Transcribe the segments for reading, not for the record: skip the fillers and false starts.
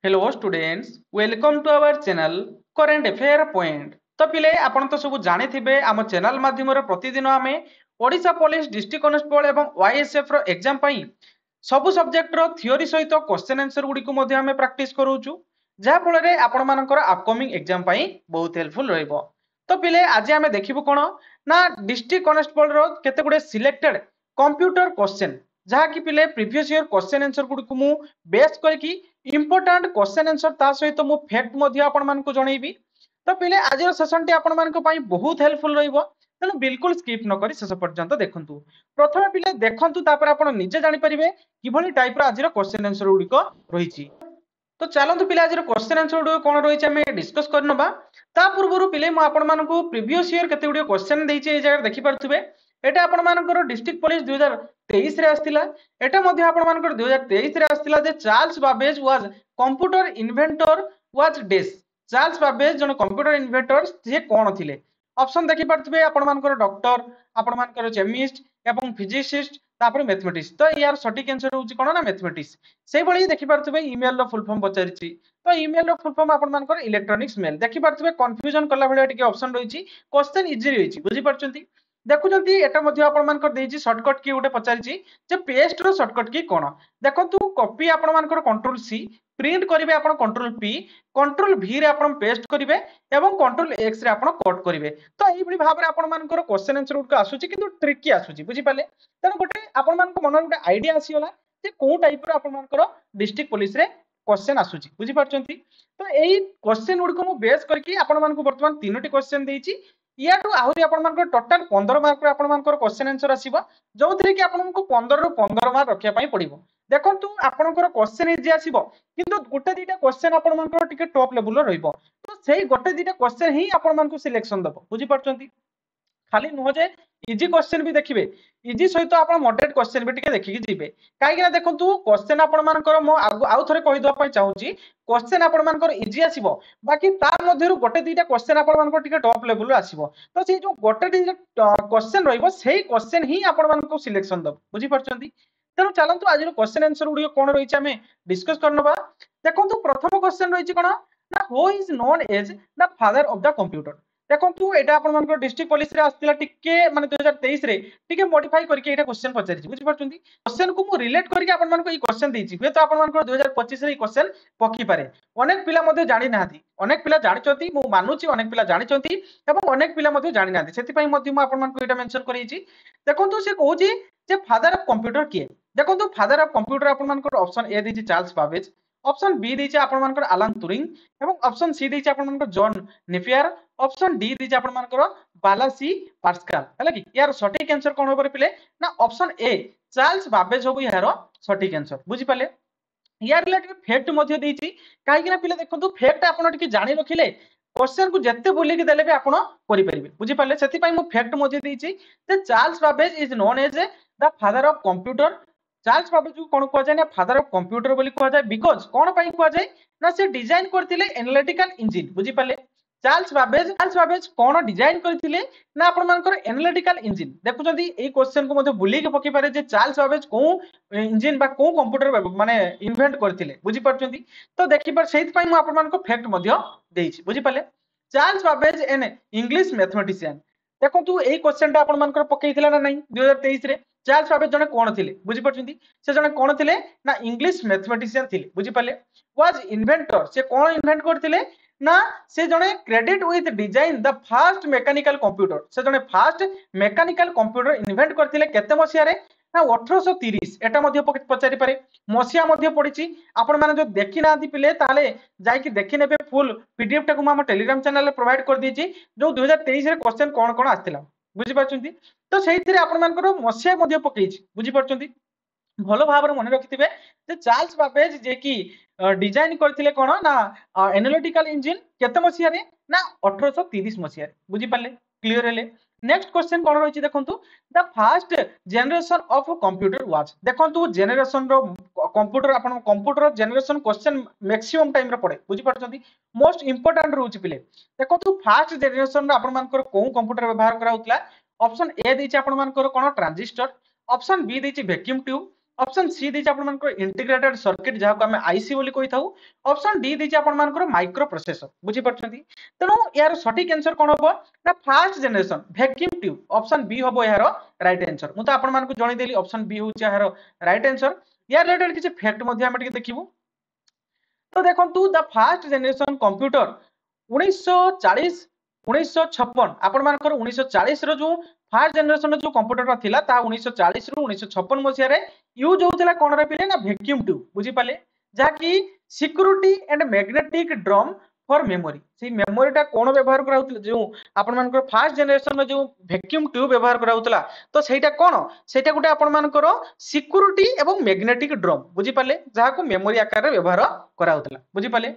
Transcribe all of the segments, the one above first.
Hello students welcome to our channel current affair point. तो पिले आपण तो सब जानी थिबे आम चैनल माध्यम प्रतिदिन आमे ओडिशा पुलिस डिस्ट्रिक्ट कॉन्स्टेबल एवं वाईएसएफ रो एग्जाम पई सब सब्जेक्ट रो थ्योरी सहित क्वेश्चन आंसर गुडी को मध्ये आमे प्रैक्टिस करूछु जहा फल रे आपण मानकर अपकमिंग एग्जाम पई बहुत हेल्पफुल रहइबो। तो पिले आज आमे देखिबो कोन ना डिस्ट्रिक्ट कॉन्स्टेबल रो केते गुडे सिलेक्टेड कंप्यूटर क्वेश्चन जहा कि पिले प्रीवियस ईयर क्वेश्चन आंसर गुडी को मु बेस करके इंपोर्टेंट क्वेश्चन आंसर ता सहित मु फैक्ट मध्ये आपण मानकु जणैबी। तो पिले आज सेशन टी आपण मानक पई बहुत हेल्पफुल रहइबो तेणु बिल्कुल स्किप न करी शेष पर्यंत देखंतु। प्रथम पिले देखंतु तापर आपण निजे जानि परिबे किभली टाइप रो आज क्वेश्चन आंसर गुडी को रहिछि। तो चलतु पिले आज क्वेश्चन आंसर गुडी कोन रहिछि हमें डिस्कस करनबा। ता पूर्वरु पिले मु आपण मानकु प्रीवियस ईयर केते गुडी क्वेश्चन देइछि ए जगह देखि परथुबे। एटा आपण मानकर डिस्ट्रिक्ट पुलिस 2023 रे आस्तिला। एटा मध्ये आपण मानकर 2023 रे आस्तिला जे Charles Babbage was computer inventor was डेस। चार्ल्स बाबेज जने कंप्यूटर इन्वेंटर से कोन थिले ऑप्शन देखि परथुबे आपण मानकर डॉक्टर आपण मानकर केमिस्ट एवं फिजिसिस्ट तापर मैथमेटिक्स। तो यार सटीक आंसर होउची कोन ना मैथमेटिक्स। सेही भली देखि परथुबे ईमेल रो फुल फॉर्म पचारिची। तो ईमेल रो फुल फॉर्म आपण मानकर इलेक्ट्रॉनिक्स मेल देखि परथुबे कंफ्यूजन कला भलिया टिके ऑप्शन रहिची क्वेश्चन इजी रहिची बुझी परचंती। देखुचंती एटा मध्ये आपण मानकर देइची शॉर्टकट की उठे पचारिची जे पेस्ट रो शॉर्टकट की कोन देखंतु कॉपी आपण मानकर कंट्रोल सी प्रिंट करिवे आपण कंट्रोल पी कंट्रोल वी रे आपण पेस्ट करिवे एवं कंट्रोल एक्स रे आपण कट करिवे। तो एई भली भाबरे आपण मानकर क्वेश्चन आंसर उठ आसुची किंतु ट्रिकी आसुची बुझी पाले। तने गोटे आपण मानक मन गोटे आईडिया आसीगला जे को टाइप रो आपण मानकर डिस्ट्रिक्ट पुलिस रे क्वेश्चन आसुची बुझी परचंती। तो एई क्वेश्चन उड को मु बेस करके आपण मानक वर्तमान तीनोटी क्वेश्चन देइची या टू आहुरी आपण मानकर टोटल 15 मार्क रे आपण मानकर क्वेश्चन आंसर आसीबा जोथरे कि आपण को 15 रु 15 मार्क रखिया पई पड़िबो। देखंतु आपनकर क्वेश्चन इजी आसीबो किंतु गोटे दीटा क्वेश्चन आपण मानकर टिके टॉप लेवल रो रहइबो। तो सेही गोटे दीटा क्वेश्चन ही आपण मानकु सिलेक्शन दबो बुझी परचंती। खाली नुह जे इजी क्वेश्चन भी देखिबे इजी सहित आपण मॉडरेट क्वेश्चन भी टिके देखि जिबे काहे कि देखंतु क्वेश्चन आपण मानकर मो आउ थरे कहि दवा पई चाहूची क्वेश्चन आपण मानकर इजी आसीबो बाकी तार मध्यरु गोटे दीटा क्वेश्चन आपण मानकर टिके टॉप लेवल रो आसीबो। तो से जो गोटे दीटा क्वेश्चन रहइबो सेही क्वेश्चन ही आपण मानकु सिलेक्शन दबो बुझी परचंती। तेणु चलंतु आज क्वेश्चन आंसर गुडी कोन रहिछि हमें डिस्कस करनबा। देखंतु प्रथम क्वेश्चन रहिछि कोन ना who is known as the father of the computer. देखंतु एटा आपण मानकर डिस्ट्रिक्ट पुलिस रे आस्तिला टिके माने 2023 रे टिके मॉडिफाई करके एटा क्वेश्चन पचारिछि बुझि परछुंती। क्वेश्चन को मु रिलेट करके आपण मानको ई क्वेश्चन देछि हे तो आपण मानकर 2025 रे ई क्वेश्चन पकी पारे। अनेक पिला मध्ये जानि नाहंती अनेक पिला जानिचंती मु मानुची अनेक पिला जानिचंती एवं अनेक पिला मध्ये जानि नाहंती सेति पई मध्ये मु आपण मानको एटा मेंशन करिछि। देखंतु से कहूछि जे फादर ऑफ कंप्यूटर किए। देखंतु फादर ऑफ कंप्यूटर आपण मानकर ऑप्शन ए देछि चार्ल्स बाबेज ऑप्शन बी देछि आपण मानकर अलान ट्यूरिंग एवं ऑप्शन सी देछि आपण मानकर जॉन नेपियर ऑप्शन डी देछि आपण मानकर बालासी पास्कल हैला कि यार सटीक आंसर कोन होबरे पिले ना ऑप्शन ए चार्ल्स बाबेज होबो यार सटीक आंसर बुझि पाले। यार रिलेटेड फैक्ट मध्ये देछि काहे कि ना पिले देखंतु फैक्ट आपण टिके जानि रखिले क्वेश्चन को जत्ते बोली के देले भी आपण करि परिबे बुझि पाले। सेति पई मु फैक्ट मध्ये देछि जे Charles Babbage is known as the father of computer. Charles Babbage को कोन कहै जाय ना फादर ऑफ कंप्यूटर बोली कहै जाय बिकॉज़ कोन पई कहै जाय ना से डिजाइन करथिले एनालिटिकल इंजन बुझि पाले। चार्ल्स बाबेज कोन डिजाइन करथिले ना आपण मानकर एनालिटिकल इंजन। देखुचंदी ए क्वेश्चन को मध्ये बुली के पकी पारे जे चार्ल्स बाबेज को इंजन बा को कंप्यूटर माने इन्वेंट करथिले बुझि परचंदी। तो देखि पर सेहि पई मु आपण मानको फैक्ट मध्ये देछि बुझि पाले। Charles Babbage an English mathematician. देखंतु ए क्वेश्चन ता आपण मानकर पकेइथिला ना नै 2023 रे चार्ल्स बाबेज जने कोन थिले बुझि परचंदी से जने कोन थिले ना इंग्लिश मैथमेटिशियन थिले बुझि पाले। वाज इन्वेंटर से कोन इन्वेंट करथिले ना से जने credit with design the fast mechanical computer से जने फास्ट मेकानिकल कंप्यूटर इन्वेंट करथिले केते मसिया रे ना 1830 एटा मध्ये पचारि पारे मसिया मध्ये पडिछि। आपण माने जो देखि नांती पिले ताले जाय कि देखि नेबे फुल पीडीएफ टा को हम टेलीग्राम चैनल रे प्रोवाइड कर दिछि जो 2023 रे क्वेश्चन कोन कोन आस्तिला बुझि पाछुंती। तो सेहिथिरे आपण मानकर मसिया मध्ये पकेछि बुझि पाछुंती। भलो भाबरे मन रखिथिबे जे चार्ल्स बाबेज जे कि डिजाइन करथिले कोन ना एनालिटिकल इंजन केते मसिया रे ना 1830 मसिया रे बुझि पाले क्लियर हेले। नेक्स्ट क्वेश्चन कोन रहिछि देखंतु the first generation of computer was. देखंतु जनरेशन रो कंप्यूटर आपण computer generation question maximum time रे पड़े बुझि परछंती मोस्ट इंपोर्टेंट रहउछि पिले। देखंतु फर्स्ट जनरेशन रो आपण मानकर को कंप्यूटर व्यवहार करा होतला। ऑप्शन ए देछि आपण मानकर कोन ट्रांजिस्टर ऑप्शन बी देछि वैक्यूम ट्यूब ऑप्शन सी देछि आपण मानकर इंटीग्रेटेड सर्किट जहाँ को आमे आईसी बोली कहि थाउ। ऑप्शन डी देछि आपण मानकर माइक्रो प्रोसेसर बुझी परछंती। तेणु यार सठिक आंसर कोन हबो ना first generation vacuum tube option B हबो यार राइट आंसर। मु तो आपण मानकु जणी देली ऑप्शन बी होछि यार राइट आंसर। यार रिलेटेड किछि फैक्ट मध्ये हम टिके देखिबु। तो देखंतु द फर्स्ट जनरेशन कंप्यूटर 1940 1956 आपण मानकर 1940 रो जो फर्स्ट जनरेशन जो कंप्यूटर थिला ता 1940 रु 1956 मसिया रे यूज होउतला कोन रे पिले ना वैक्यूम ट्यूब बुझी पाले जहा की security and magnetic drum for memory से मेमोरी टा कोन व्यवहार कराउतला जो आपण मानकर फर्स्ट जनरेशन में जो वैक्यूम ट्यूब व्यवहार कराउतला तो सेटा कोन सेटा गुटे आपण मानकर सिक्योरिटी एवं मैग्नेटिक ड्रम बुझी पाले जहा को मेमोरी आकार रे व्यवहार कराउतला बुझी पाले।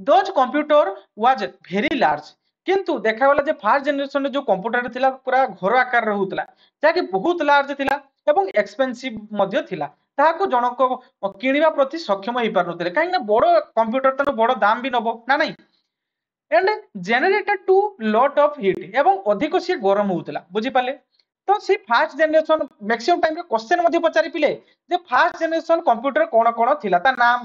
Those computer was very large किंतु देखा गला जे फर्स्ट जनरेशन जो कंप्यूटर थिला पूरा घर आकार रहउतला जाके बहुत लार्ज थिला एवं एक्सपेंसिव मध्ये थिला ताको जनक किनिबा प्रति सक्षम होई पारनतले काहे ना बड़ कंप्यूटर तनो बड़ दाम भी नबो ना नहीं and generated to lot of heat एवं अधिक से गरम होउतला बुझी पाले। तो से फर्स्ट जनरेशन मैक्सिमम टाइम रे क्वेश्चन मध्ये पचारि पिले जे फर्स्ट जनरेशन कंप्यूटर कोन कोन थिला ता नाम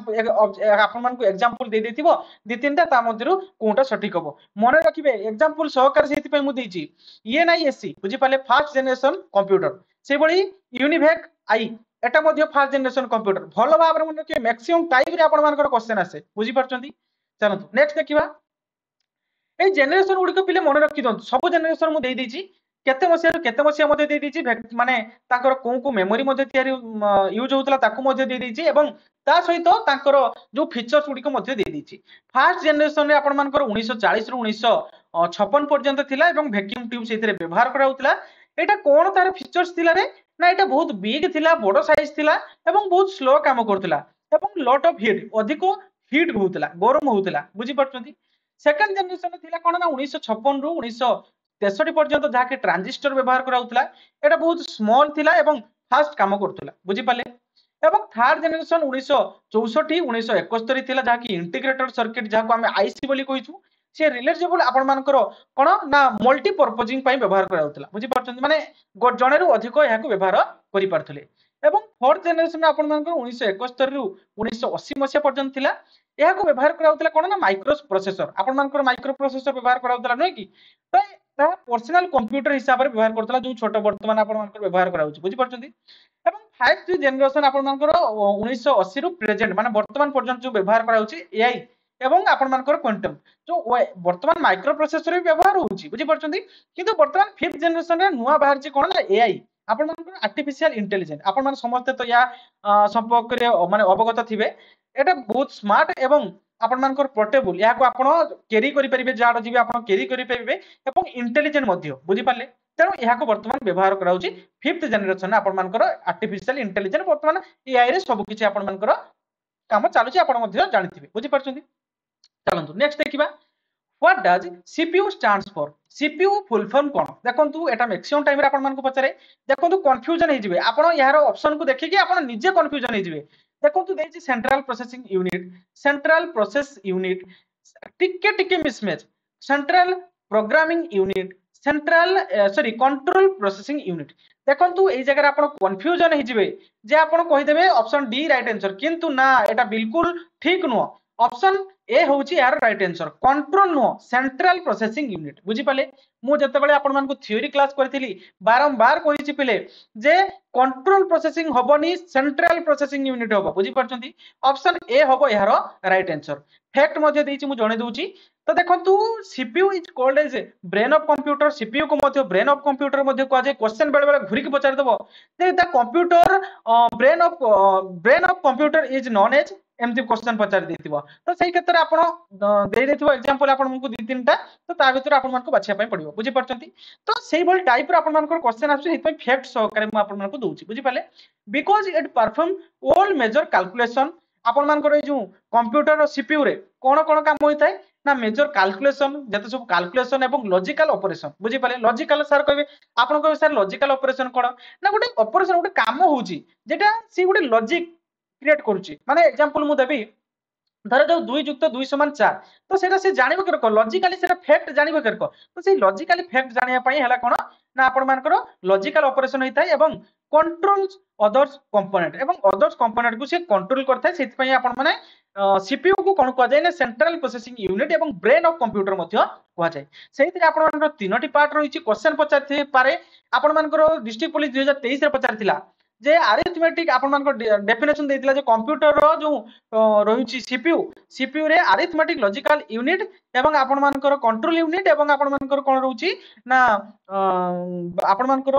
आपन मान को एग्जांपल दे देथिबो दि तीनटा ता मध्यरु कोनटा सठिक हबो मने रखिबे एग्जांपल सहकार सेति पय मु देछि ईएनआईएससी बुझी पाले फर्स्ट जनरेशन कंप्यूटर से बळी यूनिभेक आई एटा मध्ये फर्स्ट जनरेशन कंप्यूटर भलो भाबरे मन के मैक्सिमम टाइम रे आपन मान को क्वेश्चन आसे बुझी परछंती। चलंतु नेक्स्ट देखिबा ए जेनरेशन गुडी पिले मन रखि दन सब जेनरेशन मु दे देछि केते मसिया मध्ये दे देछि माने ताकर को मेमोरी मध्ये तयारी यूज होतला ताकू मध्ये दे देछि एवं ता सहित ताकर जो फीचर्स गुडी को मध्ये दे देछि। फर्स्ट जेनरेशन रे आपण मानकर 1940 रु 1956 पर्यंत थिला एवं वैक्यूम ट्यूब सेतिरे व्यवहार करा होतला एटा कोन तार फीचर्स थिला रे ना एटा बहुत बिग थिला बडो साइज थिला एवं बहुत स्लो काम करथला एवं लॉट ऑफ हीट अधिक हीट होतला गरम होतला बुझी परछंती। सेकंड जनरेशन थिला कोन ना 1956 रु 1963 पर्यंत जहा के ट्रांजिस्टर व्यवहार करा होतला एटा बहुत स्मॉल थिला एवं फास्ट काम करथला बुझी पाले। एवं थर्ड जनरेशन 1964 1971 थिला जहा कि इंटीग्रेटेड सर्किट जहा को हम आईसी बोली कहिछु से रिलेटेबल आपण मानकर कोन ना मल्टी पर्पजिंग पई व्यवहार करा होतला बुझी परछन माने जणे रु अधिक एहा को व्यवहार करि पारथले। एवं फोर्थ जनरेशन आपण मानकर 1971 रु 1980 मसिया पर्यंत थिला एहा को व्यवहार करा होतला कोन ना माइक्रो प्रोसेसर आपण मानकर माइक्रो प्रोसेसर व्यवहार करा होतला नै कि तो ता पर्सनल कंप्यूटर हिसाब रे व्यवहार करतला जो छोट वर्तमान आपण मानकर व्यवहार करा होची बुझी परछंती। एवं फाइव जनरेशन आपण मानकर 1980 रु प्रेजेंट माने वर्तमान पर्यंत जो व्यवहार करा होची एआई एवं आपण मानकर क्वांटम जो वर्तमान माइक्रो प्रोसेसर रे व्यवहार होची बुझी परछंती किंतु वर्तमान फिफ्थ जनरेशन रे नुवा बाहर ची कोन ना एआई आपण मानकर आर्टिफिशियल इंटेलिजेंस आपण मान समस्त तो या संपर्क रे माने अवगत थिबे एटा बहुत स्मार्ट एवं आपण मानकर पोर्टेबल या को आपण कैरी करि परिबे जाडो जीबे आपण कैरी करि परिबे एवं इंटेलिजेंट मध्ये बुझी पाले। तेणु यह वर्तमान व्यवहार कराउची फिफ्थ जनरेशन आपण मानकर आर्टिफिशियल इंटेलिजेंस वर्तमान एआई रे सब किछि आपण मानकर काम चालुची आपण मध्ये जानिथिबे बुझी परछंती। चलंतु नेक्स्ट देखिबा what does CPU stands for CPU full form कोन देखंतु एटा मैक्सिमम टाइम रे आपण मानको पचारे देखंतु कंफ्यूजन हे जिवे आपण यार ऑप्शन को देखि कि आपण निजे कंफ्यूजन हे जिवे देखंतु देछि central processing unit central process unit टिके टिके mismatch central programming unit central sorry control processing unit देखंतु एई जगह आपण कंफ्यूजन हे जिवे जे आपण कहि देबे ऑप्शन डी राइट आंसर किंतु ना एटा बिल्कुल ठीक नो ऑप्शन ए होउची यार right answer control no central processing unit बुझी पाले। मु जते बेले आपण मानको थ्योरी क्लास करथिली बारंबार कहिछि पिले जे कंट्रोल प्रोसेसिंग होबनी सेंट्रल प्रोसेसिंग यूनिट होबो बुझी परछंती ऑप्शन ए होबो यार राइट आंसर। फैक्ट मध्ये देछि मु जणे दोछि तो देखंतु CPU is called as brain of computer CPU को मध्ये ब्रेन ऑफ कंप्यूटर मध्ये को जे क्वेश्चन बेले बेले घुरी के पचार दबो जे the computer brain of computer is known as एमती क्वेश्चन पचार देथिबो तो सही क्षेत्र रे आपण दे देथिबो एग्जांपल आपण मनको दि तीनटा तो ता भीतर आपण मानको बाछिया पय पड़िबो बुझी परछंती। तो सेही बोल टाइप रे आपण मानको क्वेश्चन आछे हेतय फैक्ट सहकारे म आपण मानको दोछि बुझी पाले because it perform all major calculation आपण मानकर ए जो कंप्यूटर और सीपीयू रे कोन कोन काम होई थाए ना मेजर कैलकुलेशन जते सब कैलकुलेशन एवं लॉजिकल ऑपरेशन बुझी पाले लॉजिकल सर कहबे आपण कहबे सर लॉजिकल ऑपरेशन कोन ना गोटे ऑपरेशन गोटे काम होउची जेटा सी गोटे लॉजिक क्रिएट करूची माने एग्जांपल मु देबी ଧର ଯୋଉ 2 ଯୁକ୍ତ 2 ସମାନ 4 ତ ସେଇଟା ସେ ଜାଣିବ କେରକ ଲଜିକାଲି ସେଟା ଫ୍ୟାକ୍ଟ ଜାଣିବ କେରକ ତ ସେଇ ଲଜିକାଲି ଫ୍ୟାକ୍ଟ ଜାଣିବା ପାଇଁ ହେଲା କଣ ନା ଆପଣ ମାନଙ୍କର ଲଜିକାଲ ଅପରେशन ହେଇଥାଏ ଏବଂ कंट्रोल्स अदर्स कंपोनेंट एवं अदर्स कंपोनेंट को से कंट्रोल करता है सेति पई आपण माने सीपीयू को कोन कह जाय ना सेंट्रल प्रोसेसिंग यूनिट एवं ब्रेन ऑफ कंप्यूटर मध्य कह जाय सेति आपण मानकर तीनोटी पार्ट रहिछि क्वेश्चन पचारथि पारे आपण मानकर डिस्ट्रिक्ट पुलिस 2023 रे पचारथिला जे अरिथमेटिक आपण मानकर डेफिनेशन देथिला जे कंप्यूटर रो जो रहिछि सीपीयू रे अरिथमेटिक लॉजिकल यूनिट एवं आपण मानकर कंट्रोल यूनिट एवं आपण मानकर कोन रहउछि ना आपण मानकर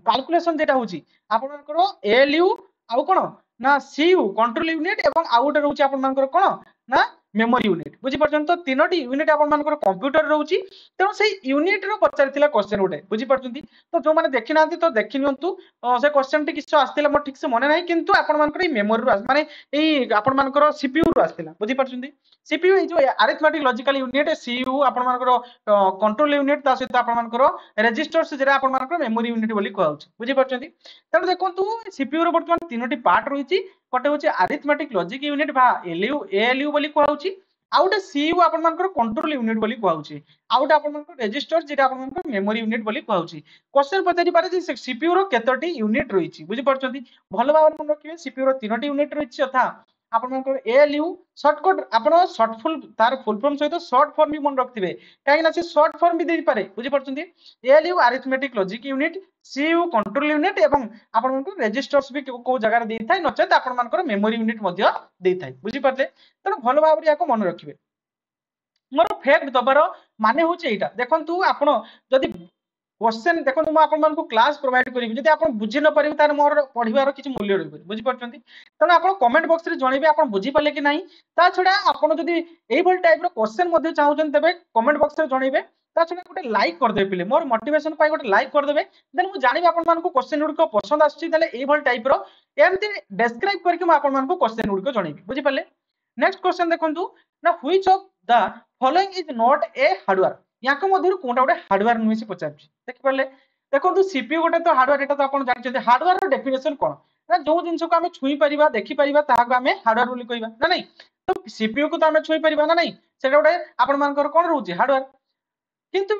कैलकुलेशन जेटा होछि आपण मानकर एएलयू आउ कोन ना सीयू कंट्रोल यूनिट एवं आउ गोटे रहउछि आपण मानकर कोन ना मेमोरी यूनिट बुझी परछन तो तीनोटी यूनिट आपण मानकर कंप्यूटर रहउछि तेणु से यूनिट रो पचारथिला क्वेश्चन गोटे बुझी परछन तो जो माने देखि नांती तो देखि नियंतु से क्वेश्चन टी किछ आस्तिला म ठीक से मने नाही किंतु आपण मानकर ई मेमोरी रो माने एई आपण मानकर सीपीयू रो आस्तिला बुझी परछन सीपीयू ए जो अरिथमेटिक लॉजिकल यूनिट सीयू आपण मानकर कंट्रोल यूनिट ता सहित आपण मानकर रजिस्टर्स जेरा आपण मानकर मेमोरी यूनिट बोली कहउछि बुझी परछन तब देखंतु सीपीयू रो वर्तमान तीनोटी पार्ट रहिछि कोटे होछि अरिथमेटिक लॉजिक यूनिट बा एएलयू बोली कहउछि आउटे सीयू आपण मानकर कंट्रोल यूनिट बोली कहउछि आउटे आपण मानकर रजिस्टर जेटा आपण मानकर मेमोरी यूनिट बोली कहउछि क्वेश्चन पचारि पारे जे सीपीयू रो केतोटी यूनिट रहिछि बुझी परछन भलो भाव मन रखिबे सीपीयू रो तीनोटी यूनिट रहिछि अथा आपण मानकर एएलयू शॉर्टकट आपण शॉर्ट फुल तार फुल फॉर्म सहित शॉर्ट फॉर्म भी मन रखथिबे काहे ना से शॉर्ट फॉर्म भी देई पारे बुझी परछन ALU arithmetic logic unit CU control unit एवं आपण मानकर रजिस्टर्स भी को जगह देई थाय नचेत आपण मानकर मेमोरी यूनिट मध्य देई थाय बुझी परले तनो भलो भाव रे याको मन रखिबे मोर फैक्ट दबार माने होचे एटा देखंतु आपण जदी क्वेश्चन देखंतु म आपण मानकु क्लास प्रोवाइड करिबि जदी आपण बुझि न परिबे तार मोर पढिबार किछि मूल्य रहबे बुझि परछंती तनो आपण कमेंट बॉक्स रे जणिबे आपण बुझि पाले कि नाही ता छडा आपण जदी एई भल टाइप रो क्वेश्चन मध्ये चाहउछन तबे कमेंट बॉक्स रे जणिबे ता छडा गोटे लाइक कर देबे पिले मोर मोटिवेशन पाई गोटे लाइक कर देबे देन मु जानिबे आपण मानकु क्वेश्चन गुड को पसंद आछि तले एई भल टाइप रो एमति डिस्क्राइब करके म आपण मानकु क्वेश्चन गुड को जणिबि बुझि पाले नेक्स्ट क्वेश्चन देखंतु ना which of the following is not a hardware याको मध्यरु कोनटा गोटे हार्डवेयर नुहे से पचारछि देखि परले देखंतु सीपीयू गोटे तो हार्डवेयर एटा तो आपण जानि हार्डवेयर रो डेफिनेशन कोन ना जो जिंस को हमें छुई परिबा देखि परिबा ताहाको हमें हार्डवेयर बोली कहबा ना नहीं तो सीपीयू को तो हमें छुई परिबा ना नहीं सेटा गोटे आपण मानकर कोन रहउछि हार्डवेयर किंतु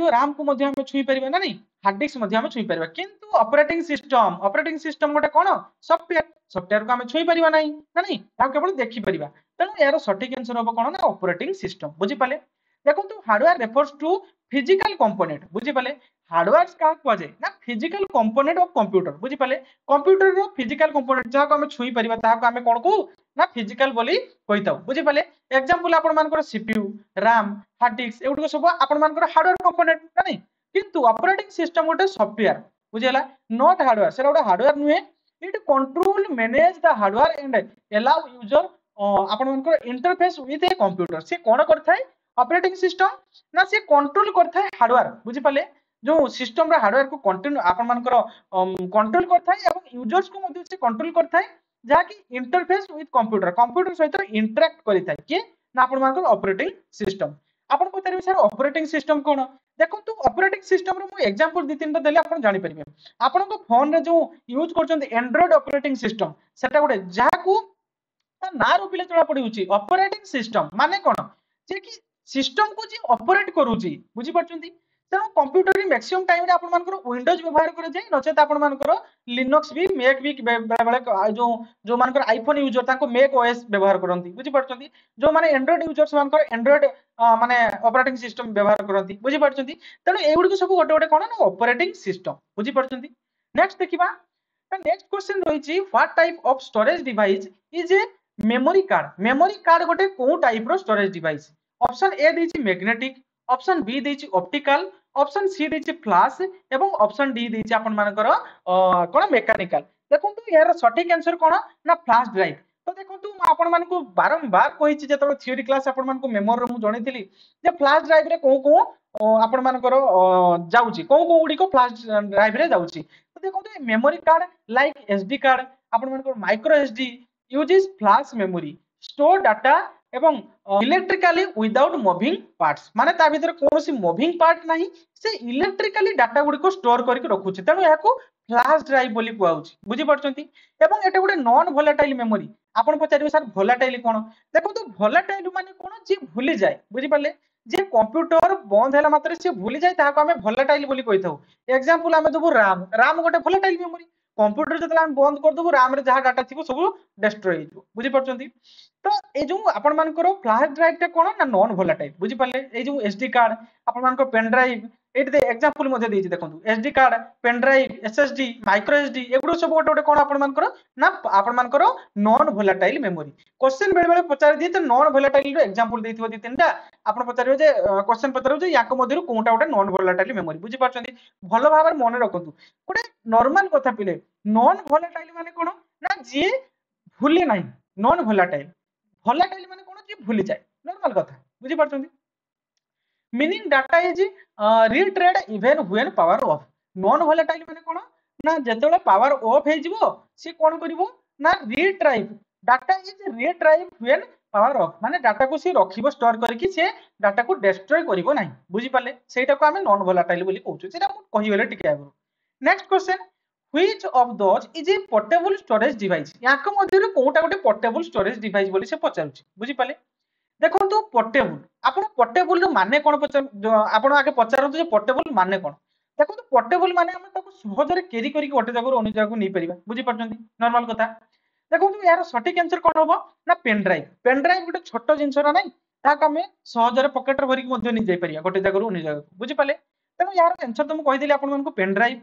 राम को मध्य हम छुई परिबा ना नहीं हार्ड डिस्क मध्य हम छुई परिबा किंतु ऑपरेटिंग सिस्टम गोटे कोन सॉफ्टवेयर को हम छुई परिबा नहीं ना नहीं ता केवल देखि परिबा तेणु यार सटीक आंसर होबो कोन ना ऑपरेटिंग सिस्टम बुझी पाले देखंतु hardware refers to physical component बुझी पाले हार्डवेयर का कह जाय ना फिजिकल कंपोनेंट ऑफ कंप्यूटर बुझी पाले कंप्यूटर रो फिजिकल कंपोनेंट जहा को हम छुई परिबा ता को हम कोन को ना फिजिकल बोली कहिताउ बुझी पाले एग्जांपल आपण मानकर सीपीयू रैम हार्ड डिस्क एउडको सब आपण मानकर हार्डवेयर कंपोनेंट ना नहीं किंतु ऑपरेटिंग सिस्टम गोटे सॉफ्टवेयर बुझिला नॉट हार्डवेयर सेरा गोटे हार्डवेयर नुहे it control manage the hardware and allow user आपण मानकर इंटरफेस विथ ए कंप्यूटर से कोन करथाय ऑपरेटिंग सिस्टम ना से कंट्रोल करथाय हार्डवेयर बुझी पाले जो सिस्टम रा हार्डवेयर को कंटिन्यू आपण मानकर कंट्रोल करथाय एवं यूजर्स को मध्ये से कंट्रोल करथाय जहा कि इंटरफेस विथ कंप्यूटर सहित इंटरैक्ट करिथाय कि ना आपण मानकर ऑपरेटिंग सिस्टम आपण पतारिबे सर ऑपरेटिंग सिस्टम कोन देखंतु ऑपरेटिंग सिस्टम रो मु एग्जांपल दी तीनटा देले आपण जानि परिबे आपण को फोन रे जो यूज करचंती एंड्रॉइड ऑपरेटिंग सिस्टम सेटा गोटे जहा को ना रो पिले चला पड़िउची ऑपरेटिंग सिस्टम माने कोन जे कि सिस्टम को जे ऑपरेट करूची बुझी परचंती तेणु कंप्यूटर री मैक्सिमम टाइम रे आपण मानकर विंडोज व्यवहार करे जाय नचेत आपण मानकर लिनक्स भी मैक भी बेले जो मानकर आईफोन यूजर ताको मैक ओएस व्यवहार करंती बुझी परचंती जो माने एंड्रॉइड यूजर्स मानकर एंड्रॉइड माने ऑपरेटिंग सिस्टम व्यवहार करंती बुझी परचंती तेणु एउडी को सब गोटे गोटे कोन ना ऑपरेटिंग सिस्टम बुझी परचंती नेक्स्ट देखिबा नेक्स्ट क्वेश्चन रहिची what type of storage device is a memory card गोटे को टाइप रो स्टोरेज डिवाइस ऑप्शन ए देछि मैग्नेटिक ऑप्शन बी देछि ऑप्टिकल ऑप्शन सी देछि फ्लैश एवं ऑप्शन डी देछि आपण मानकर कोन मेकानिकल देखंतु यार सटीक आंसर कोन ना फ्लैश ड्राइव तो देखंतु म आपण मानको बारंबार कहिछि जेतबे थ्योरी क्लास आपण मानको मेमोरी रो मु जणैथिली जे फ्लैश ड्राइव रे को आपण मानकर जाउछि को उडी को फ्लैश ड्राइव रे जाउछि तो देखंतु memory card like SD card आपण मानकर micro SD uses flash memory store data एवं इलेक्ट्रिकली विदाउट मूविंग पार्ट्स माने ता भीतर कोनोसी मूविंग पार्ट नाही से इलेक्ट्रिकली डाटा गुडी को स्टोर करके रखुछि तेनु याको फ्लाश ड्राइव बोली कुआउछि बुझी परछंती एवं एटा गोटे नॉन वोलेटाइल मेमोरी आपण पचारिबे सर वोलेटाइल कोन देखो तो वोलेटाइल माने कोन जे भूली जाय बुझी पाले जे कंप्यूटर बंद हैला मात्र से भूली जाय ताको हमें वोलेटाइल बोली कहिथौ एग्जांपल हमें देबो राम गोटे वोलेटाइल मेमोरी कंप्यूटर जतला हम बंद कर देबो राम रे जहा डाटा थिबो सब डिस्ट्रॉय हिजो बुझी परछंती तो ए जो आपण मानकर फ्लैश ड्राइव टा कोन ना नॉन वोलेटाइल बुझी पाले ए जो एसडी कार्ड आपण मानकर पेन ड्राइव एट एग्जांपल मध्ये देछि देखंतु SD card pen drive SSD micro SD एगुडो सब गोटे गोटे कोन आपण मानकर ना आपण मानकर नॉन वोलेटाइल मेमोरी क्वेश्चन बेले बेले पचारि दी तो नॉन वोलेटाइल रो एग्जांपल देथिबो दी तीनटा आपण पचारिबो जे क्वेश्चन पचारिबो जे याक मध्यरु कोनटा गोटे नॉन वोलेटाइल मेमोरी बुझी पारछंती भलो भाबरे मने रखंतु गोटे नॉर्मल कथा पिले नॉन वोलेटाइल माने कोन ना जे भूले नाही नॉन वोलेटाइल वोलेटाइल माने कोन जे भूली जाय नॉर्मल कथा बुझी पारछंती meaning data is retained even when power off non volatile माने कोन ना जेतेले पावर ऑफ हे जिवो से कोन करिवो ना retrieve data is retrieve when power of माने डाटा को से रखिबो स्टोर करके से डाटा को डिस्ट्रॉय करिवो नाही बुझी पाले सेटा को हमें नॉन वोलेटाइल बोली कहउछु सेटा हम कहि गेले टिके आगु next question which of those is a portable storage device याक मध्यरु कोटा गोटे पोर्टेबल स्टोरेज डिवाइस बोली से पचारुछि बुझी पाले देखो तो पोर्टेबल आपण पोर्टेबल रो माने कोन आपण आगे पचारंतु जे पोर्टेबल माने कोन देखो तो पोर्टेबल माने हम ताको सहज रे कैरी करी गोटे जगह अन्य जगह नै परिबा बुझी परछंती नॉर्मल कथा देखो तो यार सटीक आंसर कोन होबो ना पेन ड्राइव गोटे छोटो जिंस रा नै ताको हम सहज रे पॉकेट रे भरी मध्ये नै जाई परिबा गोटे जगह अन्य जगह बुझी पाले तनो यार आंसर तो म कहि देली आपण मन को pen drive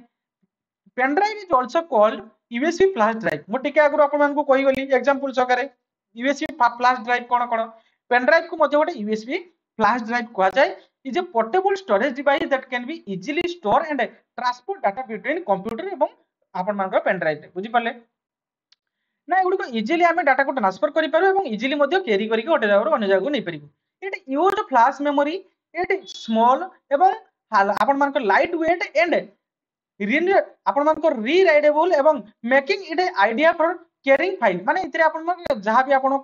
is also called USB flash drive मो टिके आगु आपण मन को कहि गली एग्जांपल सकारे यूएसबी फ्लैश ड्राइव कोन कोन पेन ड्राइव को मध्ये गोटे यूएसबी फ्लैश ड्राइव कहा जाय is a portable storage device that can be easily store and transport data between computer एवं आपण मानकर पेन ड्राइव बुझी पाले ना एगुडी को इजीली हमें डाटा को ट्रांसफर करि पारो एवं इजीली मध्ये कैरी करिक गोटे जगह अन्य जगह नै परिबो it use flash memory it small एवं आपण मानकर लाइट वेट एंड आपण मानकर रीराइडेबल एवं making it idea for carrying file माने इतरे आपण जहां भी आपण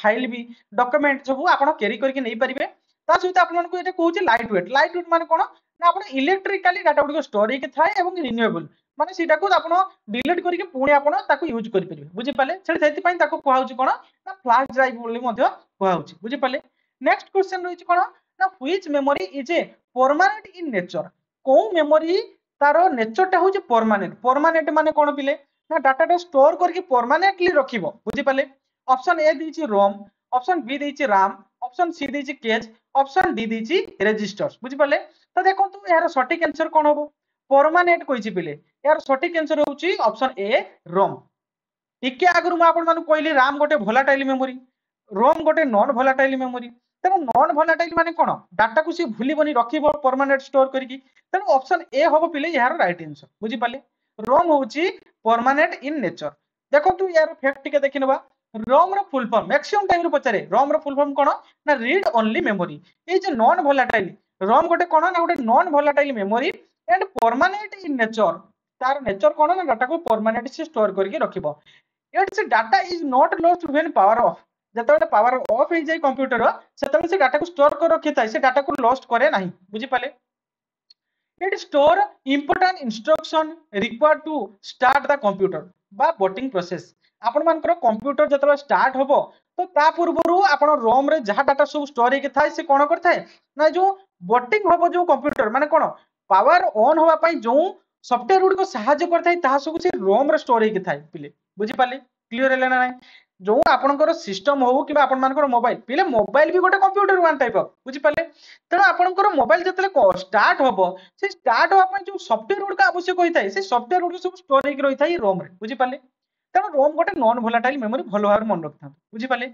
फाइल भी डॉक्यूमेंट सब आपण कैरी करके नै परिबे ता सहित आपण मानको एटा कहूचे लाइट वेट माने कोन ना आपण इलेक्ट्रिकली डाटा गुडी स्टोर के थाए एवं रिन्यूएबल माने सीटा को आपण डिलीट करके पुणी आपण ताको यूज करि परिबे बुझि पाले सेति पई ताको कहउची कोन ना फ्लैश ड्राइव बोली मध्ये कहउची बुझि पाले नेक्स्ट क्वेश्चन रहिछि कोन ना which memory is a permanent in nature को मेमोरी तारो नेचर टा होची परमानेंट माने कोन पिले ना डाटा टा स्टोर करके परमानेंटली रखिबो बुझि पाले ऑप्शन ए दिछि रोम ऑप्शन बी दिछि राम ऑप्शन सी दिछि कैच ऑप्शन डी दिछि रजिस्टर्स बुझि पाले तो देखो तू यार सटीक आंसर कोन होबो परमानेंट कहिछि पिले यार सटीक आंसर होछि ऑप्शन ए रोम टिके आगरु म आपण मानु कहली राम गोटे वोलेटाइल मेमोरी रोम गोटे नॉन वोलेटाइल मेमोरी तेनो नॉन वोलेटाइल माने कोन डाटा को सी भूलिबनी रखिबो परमानेंट स्टोर करिकि तेनो ऑप्शन ए होबो पिले यार राइट आंसर बुझि पाले रोम होछि परमानेंट इन नेचर देखो तू यार फैक्ट टिके देखिनबा रोम रो फुल फॉर्म मैक्सिमम टाइम रो पचारे रोम रो फुल फॉर्म कोन ना रीड ओनली मेमोरी ए जे नॉन वोलेटाइल रोम गोटे कोन ना गोटे non volatile memory and permanent in nature तार नेचर कोन ना डाटा को परमानेंट से स्टोर करके रखिबो it's data is not lost when power off जतबे पावर ऑफ हे जाय कंप्यूटर सेतबे से डाटा को स्टोर कर रखि थाय से डाटा को लॉस्ट करे नाही बुझि पाले it store important instruction required to start the computer बा बूटिंग प्रोसेस आपण मानकर कंप्यूटर जतबे स्टार्ट होबो तो ता पूर्वरु आपण रोम रे जहा डाटा सब स्टोर हे के थाय से कोन करथाय ना जो बूटिंग होबो जो कंप्यूटर माने कोन पावर ऑन होबा पई जो सॉफ्टवेयर गुडी को सहायता करथाय ता सब से रोम रे स्टोर हे के थाय पिले बुझि पाले क्लियर हेले ना नाही जो आपनकर सिस्टम हो कि आपन मानकर मोबाइल पिले मोबाइल भी गोटे कंप्यूटर वन टाइप ऑफ बुझि पाले तेना आपनकर मोबाइल जतले स्टार्ट होबो से स्टार्ट होबा पई जो सॉफ्टवेयर गुडी का आवश्यक होई थाय से सॉफ्टवेयर गुडी सब स्टोर हे के रही थाय रोम रे बुझि पाले तेना रोम गोटे नॉन वोलेटाइल मेमोरी भलो भाबरे मन रखता बुझि पाले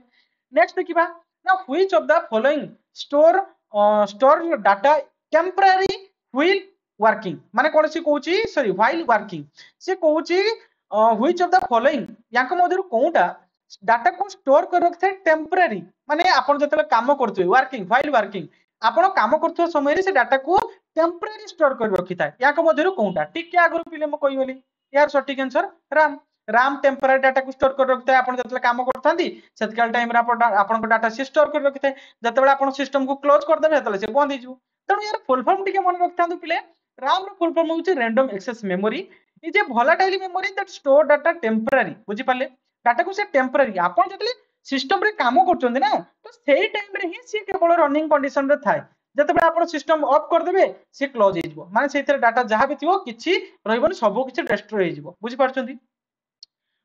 नेक्स्ट देखिबा ना which of the following store data temporary while working माने कोन से कहूची सॉरी व्हाइल वर्किंग से कहूची व्हिच ऑफ द फॉलोइंग याक मध्यरु कोउटा डाटा को स्टोर कर रखथे टेम्पररी माने आपण जतले काम करथुय वर्किंग व्हाइल वर्किंग आपण काम करथुय समय रे से डाटा को टेम्पररी स्टोर कर रखिता याक मध्यरु कोउटा टिके आगरु पिले म कहि गली यार सटीक आंसर राम टेम्पररी डाटा को स्टोर कर रखता है आपण जतले काम करथांती सेतकाल टाइम रे आपण को डाटा से स्टोर कर रखिता जतबेला आपण सिस्टम को क्लोज कर देबे जतले से बंद हिजु तणु यार फुल फॉर्म टिके मन रखथांतु पिले राम रो फुल फॉर्म होची random access memory is a volatile memory that store data temporary बुझी पाले डाटा को से टेम्पररी आपण जतले सिस्टम रे काम करछन ना तो सेही टाइम रे ही से केवल रनिंग कंडीशन रे थाए जते बेला आपण सिस्टम ऑफ कर देबे से क्लोज हो जिवो माने सेथरे डाटा जहां भी थिवो किछि रहइबोनी सब किछि डिस्ट्रॉय हो जिवो बुझी पारछंती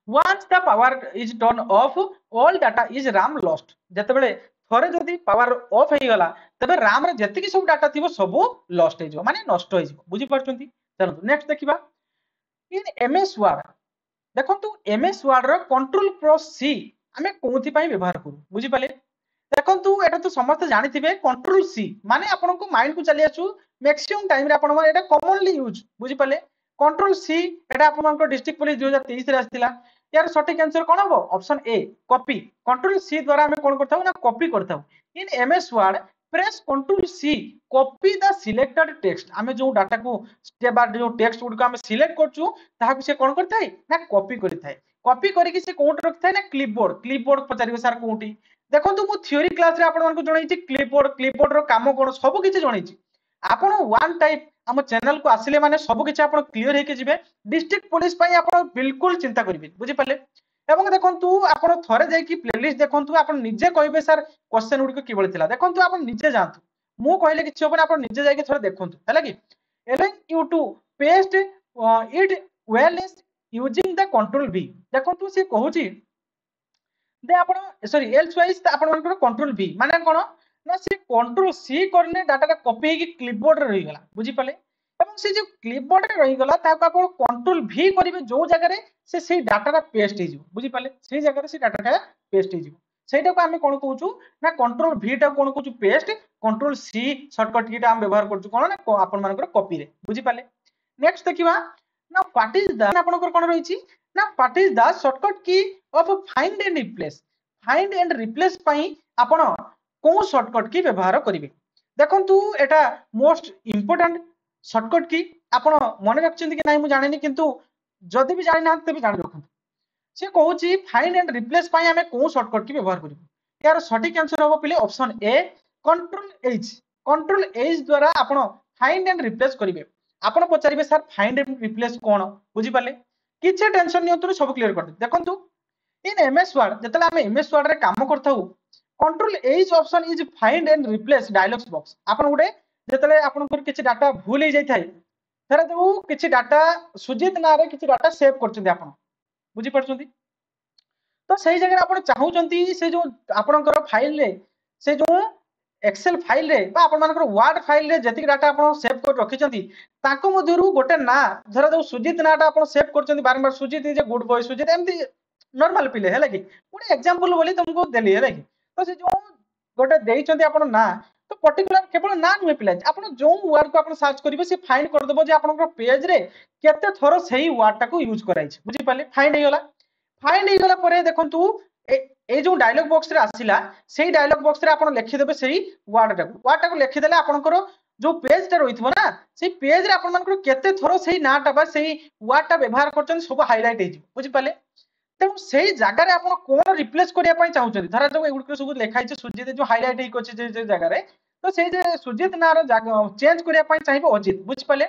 once the power is turned off all data is ram lost जते बेले थरे जदी पावर ऑफ हे गला तबे राम रे जति कि सब डाटा थिवो सब लॉस्ट हे जिवो माने नष्ट हो जिवो बुझी पारछंती चलो नेक्स्ट देखिबा इन एमएस वर्ड देखो एमएस वर्ड रो कंट्रोल प्लस सी आमे कोथि पई व्यवहार करू बुझी पाले देखो एटा तो समस्त जानि थिबे कंट्रोल सी माने आपन को माइंड को चली आसु मैक्सिमम टाइम रे आपन माने एटा कॉमनली यूज बुझी पाले कंट्रोल सी एटा आपन को डिस्ट्रिक्ट पुलिस 2023 रे आस्थिला यार सटीक आंसर कोन हबो option A copy control C द्वारा हमें कोन करथाउ ना कॉपी करथाउ in MS Word press control C copy the selected text आमे जो डाटा को स्टेप बाय जो टेक्स्ट गुड को आमे सिलेक्ट करछु ताहा को से कोन करथाय ना कॉपी करथाय कॉपी करिकि से कोट रखथाय ना क्लिपबोर्ड पचारिबो सर कोठी देखंतु मु थ्योरी क्लास रे आपन मानको जणैछि क्लिपबोर्ड रो काम कोन सब किछि जणैछि आपन वन टाइप हम चैनल को आसिले माने सब किछि आपन क्लियर हेके जिवे डिस्ट्रिक्ट पुलिस पई आपन बिल्कुल चिंता करिवे बुझि पाले एवं देखंतु आपन थरे जाई कि प्लेलिस्ट देखंतु आपन निजे कहबे सर क्वेश्चन उड को किबळ थिला देखंतु आपन निजे जानतु मु कहले किछि होबन आपन निजे जाई कि थरे देखंतु हैला कि allowing you to paste it well is using the control v देखंतु से कहूची दे आपण सॉरी एल्स वाइज आपण मानकर कंट्रोल v माने कोन ना से कंट्रोल सी करने डाटा कॉपी हे कि क्लिपबोर्ड रे रही गला बुझी पाले एवं से जो क्लिपबोर्ड रे रही गला ताको आपण कंट्रोल v करिवे जो जगह रे से डाटा पेस्ट हे जिवो बुझी पाले से जगह रे से डाटा पेस्ट हे जिवो सेटा को हमें कोन कहूछु ना कंट्रोल v टा कोन कहूछु पेस्ट कंट्रोल सी शॉर्टकट की हम व्यवहार करछु कोन ना आपण मानकर कॉपी रे बुझी पाले नेक्स्ट देखिबा ना व्हाट इज द आपनकर कोन रहिछि ना व्हाट इज द शॉर्टकट की ऑफ फाइंड एंड रिप्लेस पई आपण को शॉर्टकट की व्यवहार करिवे देखंतु एटा मोस्ट इंपोर्टेंट शॉर्टकट की आपण मन रखछन्ती कि नाही मु जानिनी किंतु जदि भी जानि ना तबे जानि रखंतु से कहूची फाइंड एंड रिप्लेस पई हमें को शॉर्टकट की व्यवहार करिवे यार सटीक आंसर होबो पहिले ऑप्शन ए कंट्रोल एच द्वारा आपण फाइंड एंड रिप्लेस करिवे आपण पचारिबे सर फाइंड एंड रिप्लेस कोन बुझी पाले किछ टेंशन नियंत्रु सब क्लियर कर दे देखंतु इन एमएस वर्ड जतले हम एमएस वर्ड रे काम करथाउ control H option is find and replace dialogs box आपण गुडे जतले आपण को किछ डाटा भूल हे जाय थाय धर दउ किछ डाटा सुजित ना रे किछ डाटा सेव करचंदी आपण बुझी पड़चंदी तो सही जगह आपण चाहउचंती से जो आपनकर फाइल रे से जो एक्सेल फाइल रे बा आपण मानकर वर्ड फाइल रे जति डाटा आपण सेव कर रखिचंती ताको मध्यरु गोटे ना धर दउ सुजित नाटा आपण सेव करचंदी बारंबार सुजित इज ए गुड बॉय सुजित एमती नॉर्मल पिले है कि गोटे एग्जांपल बोली तुमको देली है कि तो से जो गोटे देइचंती आपण ना तो पर्टिकुलर केवल ना नुहे पिला आपण जो वर्ड को आपण सर्च करिवे से फाइंड कर देबो जे आपनकर पेज रे केते थरो सही वर्ड टा को यूज कराइ छै बुझी पाले फाइंड हे गला परे देखंतु ए जो डायलॉग बॉक्स रे आसिला सेही डायलॉग बॉक्स रे आपण लिखि देबे सेही वर्ड टा को लिखि देले आपनकर जो पेज टा रहिथबो ना सेही पेज रे आपण मानकर केते थरो सही नाटा बा सेही वर्ड टा व्यवहार करचन सब हाइलाइट हे बुझी पाले तेणु से जगार आप कौन रिप्लेस करने चाहते धर जो एगुड़ सब लिखाई सुजित जो हाइलाइट होती जगह तो से सुजित ना चेंज करने चाहिए अजित बुझिपारे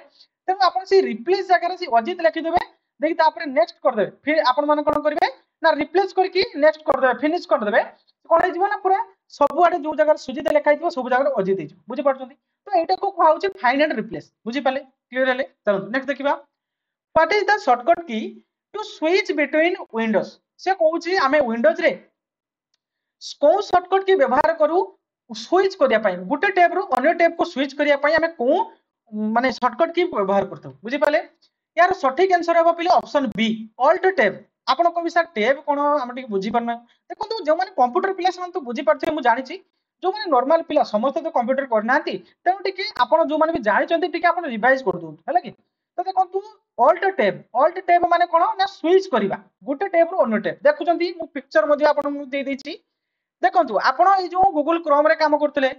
तेणु आप रिप्लेस जगह से अजित लिखिदेवे देखिए नेक्स्ट करदे फिर आपण मैंने कौन करेंगे ना रिप्लेस करके नेक्स्ट करदे फिनिश करदे कौन हो ना पूरा सब आड़े जो जगह सुजित लिखाई सब जगह अजित हो बुझीपार तो यहाँ को कहुचे फाइंड एंड रिप्लेस बुझीपारे क्लियर है चलो नेक्स्ट देखा व्हाट इज द शॉर्टकट की टू स्विच बिटवीन विंडोज से कहूची आमे विंडोज रे को शॉर्टकट की व्यवहार करू स्विच करिया पई गुटे टैब रो अन्य टैब को स्विच करिया पई आमे को माने शॉर्टकट की व्यवहार करथौ बुझी पाले यार सटीक आंसर होबो पहिले ऑप्शन बी ऑल्ट टैब आपण को विषय टैब कोन हम ठीक बुझी परना देखो जो माने कंप्यूटर पिला सन तो बुझी परछे मु जानि छी जो माने नॉर्मल पिला समस्त तो कंप्यूटर करनांती तेनु टिके आपण जो माने भी जानि चंती टिके आपण रिवाइज कर दउ हैला कि तो देखंतु ऑल्ट टैब माने कोन ना स्विच करिवा गुटे टैब रो अन्य टैब देखुचंती मु पिक्चर मध्ये आपण दे देछि देखंतु आपण ए जो गूगल क्रोम रे काम करतले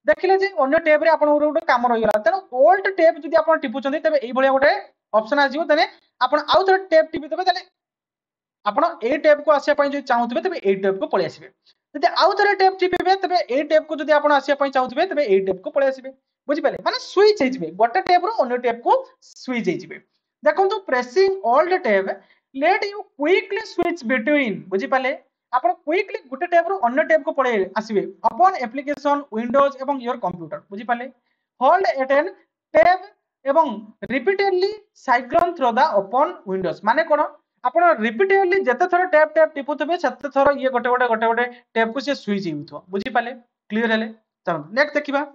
देखिले जे अन्य टैब रे आपण गोटे काम रहि गेला तेनो ऑल्ट टैब जदि आपण टिपुचंती तबे एई भलिया गोटे ऑप्शन आ जिवो तने आपण आउ थोर टैब टिपि देबे तले आपण ए टैब को आसिया पई जे चाहुतबे तबे ए टैब को पळे आसीबे जदि आउ थोर टैब टिपिबे तबे ए टैब को जदि आपण आसिया पई चाहुतबे तबे ए टैब को पळे आसीबे बुझि पाले माने स्विच हे जिवे गोटे टैब रो अन्य टैब को स्विच हे जिवे देखो pressing old tab let you quickly switch between बुझी पाले आपण क्विकली गुटे टैब रो अन्य टैब को पळे आसीबे अपॉन एप्लीकेशन विंडोज एवं योर कंप्यूटर बुझी पाले होल्ड एटेन टैब एवं repeatedly cycle through the open windows माने कोन आपण रिपीटेडली जते थरो टैब टैब टिपुतबे सेते थरो ये गोटे टैब को से स्विच हिउथो बुझी पाले क्लियर हेले चलो नेक्स्ट देखिबा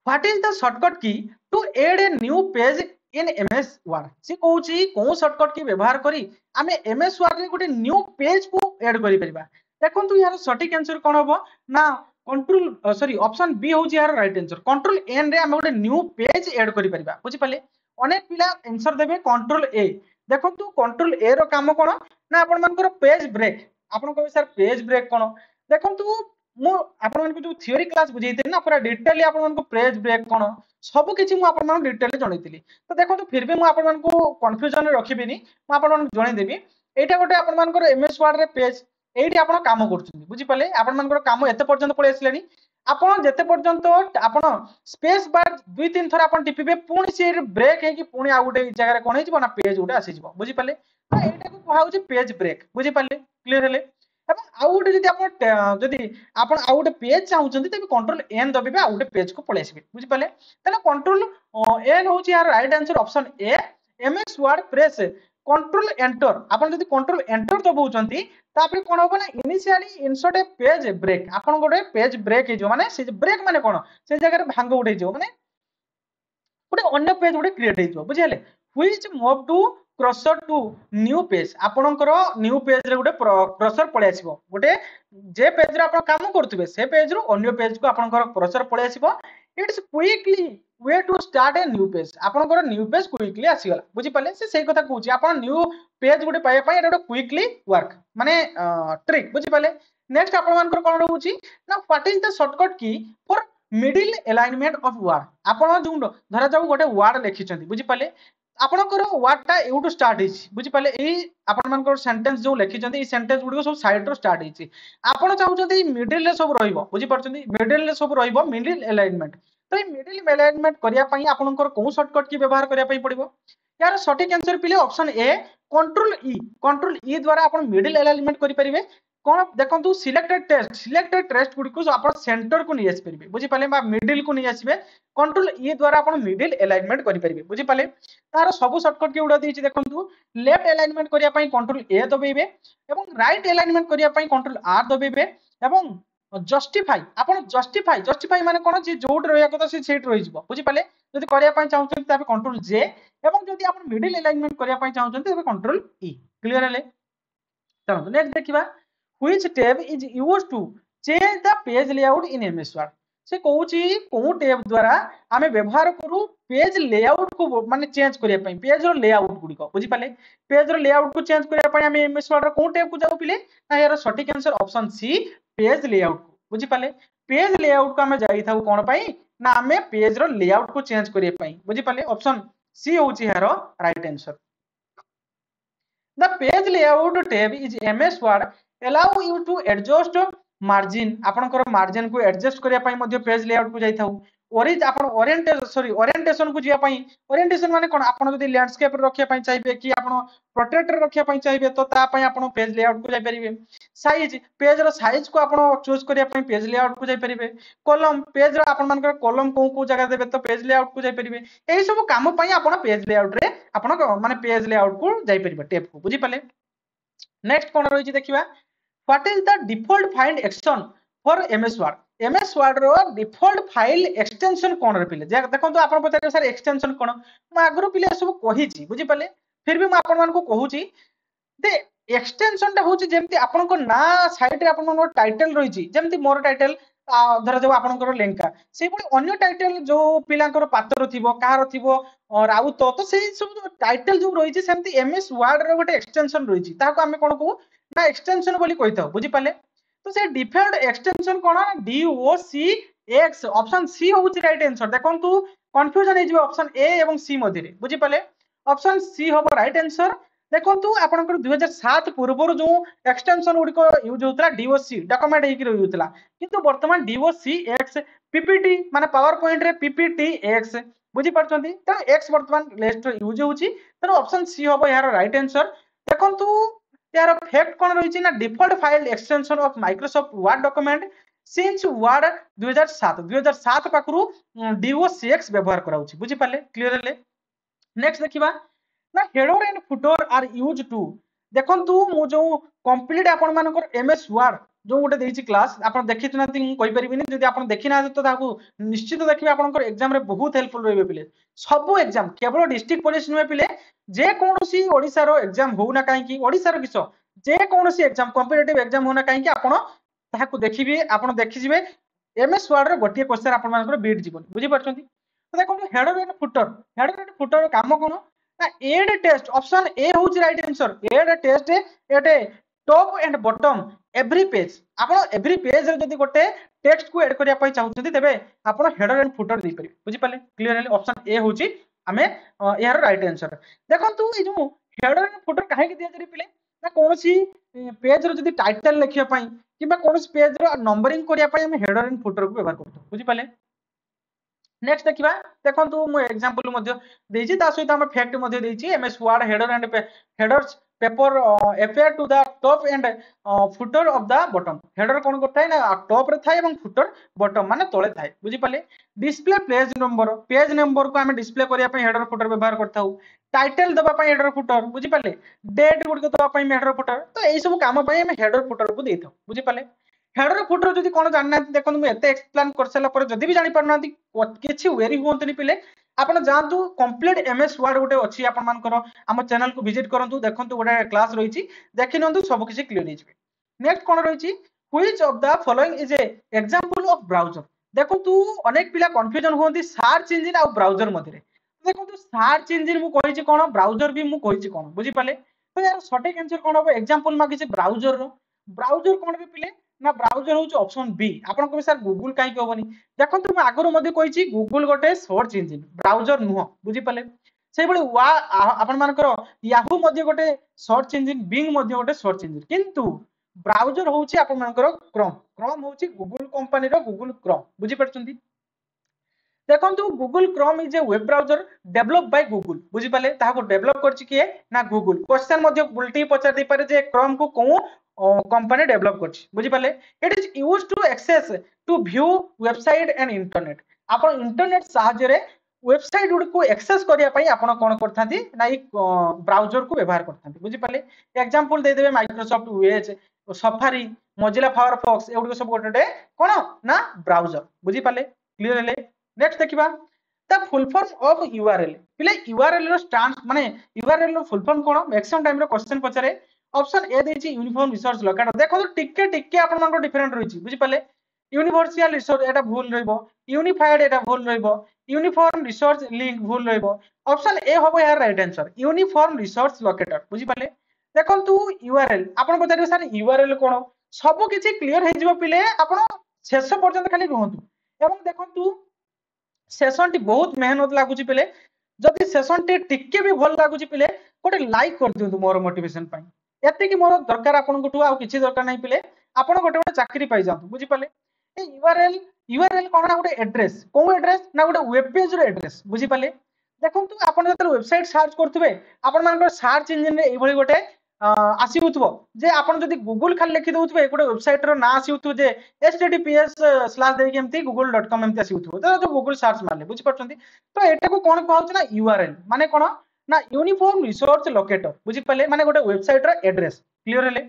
What is the shortcut key to add a new page in MS Word? से कहूची को शॉर्टकट की व्यवहार करी आमे MS Word रे गोटे न्यू पेज को ऐड करि परिबा देखंतु यार सटीक आंसर कोन होबो ना कंट्रोल सॉरी ऑप्शन बी होची यार राइट आंसर कंट्रोल एन रे आमे गोटे न्यू पेज ऐड करि परिबा बुझि पाले अनेक पिला आंसर देबे कंट्रोल ए देखंतु कंट्रोल ए रो काम कोन ना आपण मानकर पेज ब्रेक आपण कहबे सर पेज ब्रेक कोन देखंतु मु आपण मानक जो थ्योरी क्लास बुझैते ना पूरा डिटेल आपण मानक पेज ब्रेक कोन सब किछि मु आपण मानक डिटेल जणैतिली तो देखंतु फिर भी मु आपण मानक कंफ्यूजन रे रखिबिनी मु आपण मानक जणै देबी एटा गोटे आपण मानकर एमएस वर्ड रे पेज एठी आपण काम करछुनी बुझि पाले आपण मानकर काम एते पर्यंत पळे आसलेनी आपण जेते पर्यंत आपण स्पेस बार दुई तीन थर आपण टिपिबे पुणी से ब्रेक है कि पुणी आ गोटे जगह रे कोन हिजबो ना पेज गोटे आसी जिवो बुझि पाले तो एटा को कहा होची पेज ब्रेक बुझि पाले क्लियर हेले एवं आउ गोटे जदि आपण जदि आपण आउ गोटे पेज चाहुचंती तबे कंट्रोल एन दबिबे आउ गोटे पेज को पळे आसीबे बुझि पाले तने कंट्रोल एन होची यार right answer option A MS Word press control enter आपण जदि कंट्रोल एंटर दबौचंती तापर कोन होबो ना इनिशियली इंसर्ट ए पेज ब्रेक आपण गोटे पेज ब्रेक हे जो माने से ब्रेक माने कोन से जगह रे भांग उठै जो माने गोटे अन्य पेज गोटे क्रिएट हे जो बुझिले which move to cursor to new page आपणकर न्यू पेज रे गोटे क्रसर पळे आसीबो गोटे जे पेज रे आपण काम करथबे से पेज रो अन्य पेज को आपणकर क्रसर पळे आसीबो it's quickly way to start a new page आपणकर न्यू पेज क्विकली आसी गला बुझि पाले से सही कथा कहूची आपण न्यू पेज गोटे पाए पई एटा गोटे क्विकली वर्क माने ट्रिक बुझि पाले नेक्स्ट आपण मानकर कोन रहउची ना व्हाट इज द शॉर्टकट की for middle alignment of word आपण जो धरा जाऊ गोटे वर्ड लिखिचंती बुझि पाले आपणकर वर्डटा एउटू स्टार्ट हिची बुझि पाले एई आपण मानकर सेंटेंस जो लिखिचंती ई सेंटेंस गुडी सब साइड रो स्टार्ट हिची आपण चाहुचंती मिडिल रे सब रहिबो बुझि परचंती मिडिल रे सब रहिबो मिडिल अलाइनमेंट तो ई मिडिल अलाइनमेंट करिया पई आपणकर को शॉर्टकट की व्यवहार करिया पई पड़िबो यार सटीक आंसर पिले ऑप्शन ए कंट्रोल ई द्वारा आपण मिडिल अलाइनमेंट करि परिबे कोन देखंतु सिलेक्टेड टेक्स्ट गुडी को आपण सेंटर को नि आसी परिबे बुझि पाले बा मिडिल को नि आसीबे कंट्रोल ई द्वारा आपण मिडिल अलाइनमेंट करि परिबे बुझि पाले तार सब शॉर्टकट के उडा देछि देखंतु लेफ्ट अलाइनमेंट करिया पई कंट्रोल ए दबेबे एवं राइट अलाइनमेंट करिया पई कंट्रोल आर दबेबे एवं जस्टिफाई आपण जस्टिफाई माने कोन जे जोट रहया कथा से सेट रहि जिवो बुझि पाले जदि करिया पई चाहउछन तबे कंट्रोल जे एवं जदि आपण मिडिल अलाइनमेंट करिया पई चाहउछन तबे कंट्रोल ई क्लियर हेले चलो नेक्स्ट देखिबा which tab is used to change the page layout in MS Word से कहूची को टैब द्वारा आमे व्यवहार करू पेज लेआउट को माने चेंज करिया पई पेज रो लेआउट गुडी को बुझि पाले पेज रो लेआउट को चेंज करिया पई आमे एमएस वर्ड रो को टैब को जाऊ पिले ना यार सटीक answer option C page layout को बुझि पाले पेज लेआउट को आमे जाई थाउ कोन पई ना आमे पेज रो लेआउट को चेंज करिया पई बुझि पाले ऑप्शन सी होची यार right answer the page layout tab is MS word allow you to adjust margin आपनकर मार्जिन को एडजस्ट करिया पई मध्ये पेज लेआउट को जाई थाउ ओरिज आपण ओरिएंटेशन को जिया पई ओरिएंटेशन माने कोन आपण जदी लैंडस्केप रखिया पई चाहिबे कि आपण प्रोटेक्टर रखिया पई चाहिबे तो ता पई आपण पेज लेआउट को जाई परिबे साइज पेज रो साइज को आपण चूज करिया पई पेज लेआउट को जाई परिबे कॉलम पेज रो आपण मानकर कॉलम को जगह देबे तो पेज लेआउट को जाई परिबे एही सब काम पई आपण पेज लेआउट रे आपण माने पेज लेआउट को जाई परिबे टेप को बुझी पाले नेक्स्ट कोन रहिछि देखिबा What is the default file extension for MS Word? MS Word row default file extension कोन रे पिले देखंतु आपण पचारे सर एक्सटेंशन कोन म आगरो पिले सब कहिछि बुझि पाले फिर भी म आपण मान को कहूछि दे एक्सटेंशन ता होछि जेमति आपण को ना साइड रे आपण मान टाइटल रहिछि जेमति मोर टाइटल धर जो आपनकर लेंका से पुनी अन्य टाइटल जो पिलांकर पात्र थिबो कार थिबो राउत तो सेही सब टाइटल जो रहिछि सेमति एमएस वर्ड रो गोटे एक्सटेंशन रहिछि ताको हमें कोन कहू ना एक्सटेंशन बोली कहिथाउ बुझि पाले तो से डिफॉल्ट एक्सटेंशन कोन डीओसी एक्स ऑप्शन सी होछि राइट आंसर देखंतु कंफ्यूजन हे जे ऑप्शन ए एवं सी मध्ये रे बुझि पाले ऑप्शन सी होबो राइट आंसर देखंतु आपनकर 2007 पूर्व जो एक्सटेंशन गुडी को यूज होतला डीओसी डॉक्यूमेंट हेकि रहितला किंतु वर्तमान डीओसी एक्स पीपीटी माने पावर पॉइंट रे पीपीटी एक्स बुझी पारछंती त x वर्तमान लिस्ट रो यूज होची त ऑप्शन सी होबो यार राइट आंसर देखंतु यार फैक्ट कोन रहिछि ना default file extension of Microsoft word document since word 2007 पाखरु DOCX व्यवहार कराउछि बुझी पाले क्लियर ले नेक्स्ट देखिबा ना header and footer are use to देखंतु मु जो कंप्लीट आपण मानकर एमएस वर्ड जो गोटे देइछि क्लास आपण देखि ना कहि परिबिनी जदि आपण देखि ना तो ताकू निश्चित देखिबे आपनकर एग्जाम रे बहुत हेल्पफुल रहबे पिले सब एग्जाम केवल डिस्ट्रिक्ट पुलिस नुहे पिले जे कोनोसी ओडिसा रो एग्जाम हो ना काहे कि ओडिसा रो किछो जे कोनोसी एग्जाम कॉम्पिटिटिव एग्जाम हो ना काहे कि आपण ताकू देखिबे आपण देखि जिवे एमएस वर्ड रो गोटे क्वेश्चन आपण मानकर बीट जीवन बुझी पारछंती तो देखो हेडर एंड फुटर काम कोन ना एड टेस्ट ऑप्शन ए होची राइट आंसर एड टेस्ट एटे top and bottom every page आपण एवरी पेज रे जदी गोटे टेक्स्ट को ऐड करिया पई चाहउछथि तबे आपण हेडर एंड फुटर दे परिबे बुझी पाले क्लियरली ऑप्शन ए होची हमें यार राइट आंसर देखंतु ए जो हेडर एंड फुटर काहे कि दिया जरी पिले ना कोनोसी पेज रो जदी टाइटल लिखिया पई किबा कोनोसी पेज रो नंबरिंग करिया पई हम हेडर एंड फुटर को व्यवहार करतो बुझी पाले नेक्स्ट देखिबा देखंतु मु एग्जांपल मध्ये देछि ता सहित हम फैक्ट मध्ये देछि MS Word header and headers paper appear to the top and footer of the bottom header कोन करथाय ना टॉप रे थाय एवं फुटर बॉटम माने तळे थाय बुझी पाले डिस्प्ले पेज नंबर को हम डिस्प्ले करिया पय हेडर फुटर व्यवहार करथाउ टाइटल दबा पय हेडर फुटर बुझी पाले डेट गुड को दबा पय हेडर फुटर तो एई सब काम पय हम हेडर फुटर को देथाउ बुझी पाले हेडर फुटर जदि कोन जानना देखो मु एते एक्सप्लेन कर सला पर जदि भी जानि परना किछि वेरी होंतनी पिले आपण जानतु कंप्लीट एमएस वर्ड गोटे अछि आपण मानकर हम चैनल को विजिट करंतु देखंतु गोटे क्लास रहिछि देखि नंतु सब किछि क्लियर हो जिवे नेक्स्ट कोन रहिछि which of the following is a example of browser देखंतु अनेक पिला कंफ्यूजन होंती सर्च इंजन आ ब्राउजर मध्ये देखंतु सर्च इंजन मु कहिछि कोन ब्राउजर भी मु कहिछि कोन बुझि पाले तो यार सटीक आंसर कोन हो एग्जांपल मागिछि ब्राउजर रो ब्राउजर कोन रे पिले ना ब्राउजर होच ऑप्शन बी आपन को सर गूगल काई के होबनी देखंतु म आगरो मध्ये कहिछि गूगल गोटे सर्च इंजन ब्राउजर नुह बुझि पाले सेहि बळी वा आपन मानकर याहू मध्ये गोटे सर्च इंजन बिंग मध्ये गोटे सर्च इंजन किंतु ब्राउजर होची आपन मानकर क्रोम होची गूगल कंपनी रो गूगल क्रोम बुझि परछंती देखंतु Google Chrome is a web browser develop by Google बुझि पाले ताहा को डेवलप करछि किए ना गूगल क्वेश्चन मध्ये उल्टी पचार दे पारे जे क्रोम को को कंपनी डेवलप करछि बुझि पाले it is used to access to view website and internet आपण इंटरनेट सहायता रे वेबसाइट गुड को एक्सेस करिया पई आपण कोन करथांती ना ई ब्राउजर को व्यवहार करथांती बुझि पाले एग्जांपल दे देबे Microsoft Edge Safari Mozilla Firefox एउडो सब गोटे कोन ना ब्राउजर बुझि पाले क्लियर हेले नेक्स्ट देखिबा the full form of URL पिले यूआरएल रो स्टैंड माने यूआरएल रो फुल फॉर्म कोन मैक्सिमम टाइम रो क्वेश्चन पचारे ऑप्शन ए देछि यूनिफॉर्म रिसोर्स लोकेटर देखो तो टिके आपण मानको डिफरेंट रहिछि बुझि पाले यूनिवर्सल रिसोर्स एटा भूल रहइबो यूनिफाइड एटा भूल रहइबो यूनिफॉर्म रिसोर्स लिंक भूल रहइबो ऑप्शन ए होबो यार right answer uniform resource locator बुझि पाले देखंतु यूआरएल आपण बतारे सर यूआरएल कोन सब किछि क्लियर हे जिवो पिले आपण शेष पर्यंत खाली रहंतु एवं देखंतु सेशन टी बहुत मेहनत लागुची पिले जदि सेशन टी टिके भी भल लागुची पिले गोटे लाइक कर दियंतु मोर मोटिवेशन पई एते कि मोर दरकार आपन कोठू आ किछि दरकार नै पिले आपन गोटे गोटे चाकरी पाई जांतु बुझी पाले ए यूआरएल कोन ना गोटे एड्रेस को एड्रेस ना गोटे वेब पेज रो एड्रेस बुझी पाले देखंतु आपन जते वेबसाइट सर्च करथुबे आपन मान सर्च इंजन रे एई भली गोटे आसीउथबो जे आपन जदि गूगल खाली लिखि दउथबे गोटे वेबसाइट रो ना आसीउथबो जे https/ देके एमती google.com एमती आसीउथबो तो जो गूगल सर्च मारले बुझि परछंती तो एटा को कोन कहउछ ना यूआरएल माने कोन ना यूनिफॉर्म रिसोर्स लोकेटर बुझि पाले माने गोटे वेबसाइट रो एड्रेस क्लियर हेले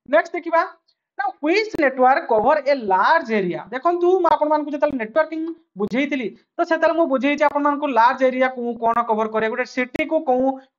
नेक्स्ट देखिबा ना which network cover a large area देखंतु म आपन मान को जतल नेटवर्किंग बुझेइतिली तो सेतल मु बुझेइ जे आपन मान को लार्ज एरिया को कोन कवर करे गोटे सिटी को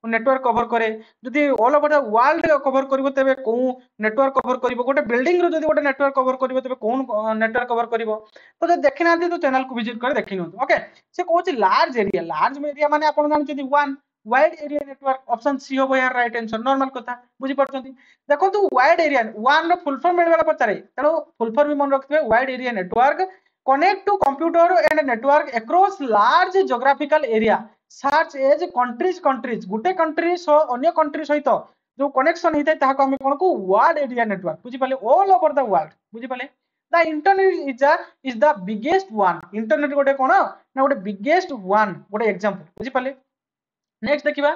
नेटवर्क कवर करे जदि all over the world cover करबो तबे को नेटवर्क कवर करबो गोटे बिल्डिंग रो जदि गोटे नेटवर्क कवर करबो तबे कोन नेटवर्क कवर करबो तो जदि देखिना तो चैनल को विजिट कर देखिनो ओके से कहूची लार्ज एरिया माने आपन जानि जदि वन wide area network option C हो यार राइट आंसर नॉर्मल कथा बुझी परछंती देखो तो वाइड एरिया वन रो फुल फॉर्म मेलवाला पचारे तनो फुल फॉर्म भी मन रखबे wide area network connect to computer and network across large geographical area सर्च एज कंट्रीज गुटे कंट्री सो अन्य कंट्री सहित जो कनेक्शन हिते ताहा को हम कोन को वर्ल्ड एरिया नेटवर्क बुझी पाले ऑल ओवर द वर्ल्ड बुझी पाले the internet is the biggest one internet गोटे कोन ना गोटे बिगेस्ट वन गोटे एग्जांपल बुझी पाले नेक्स्ट देखिबा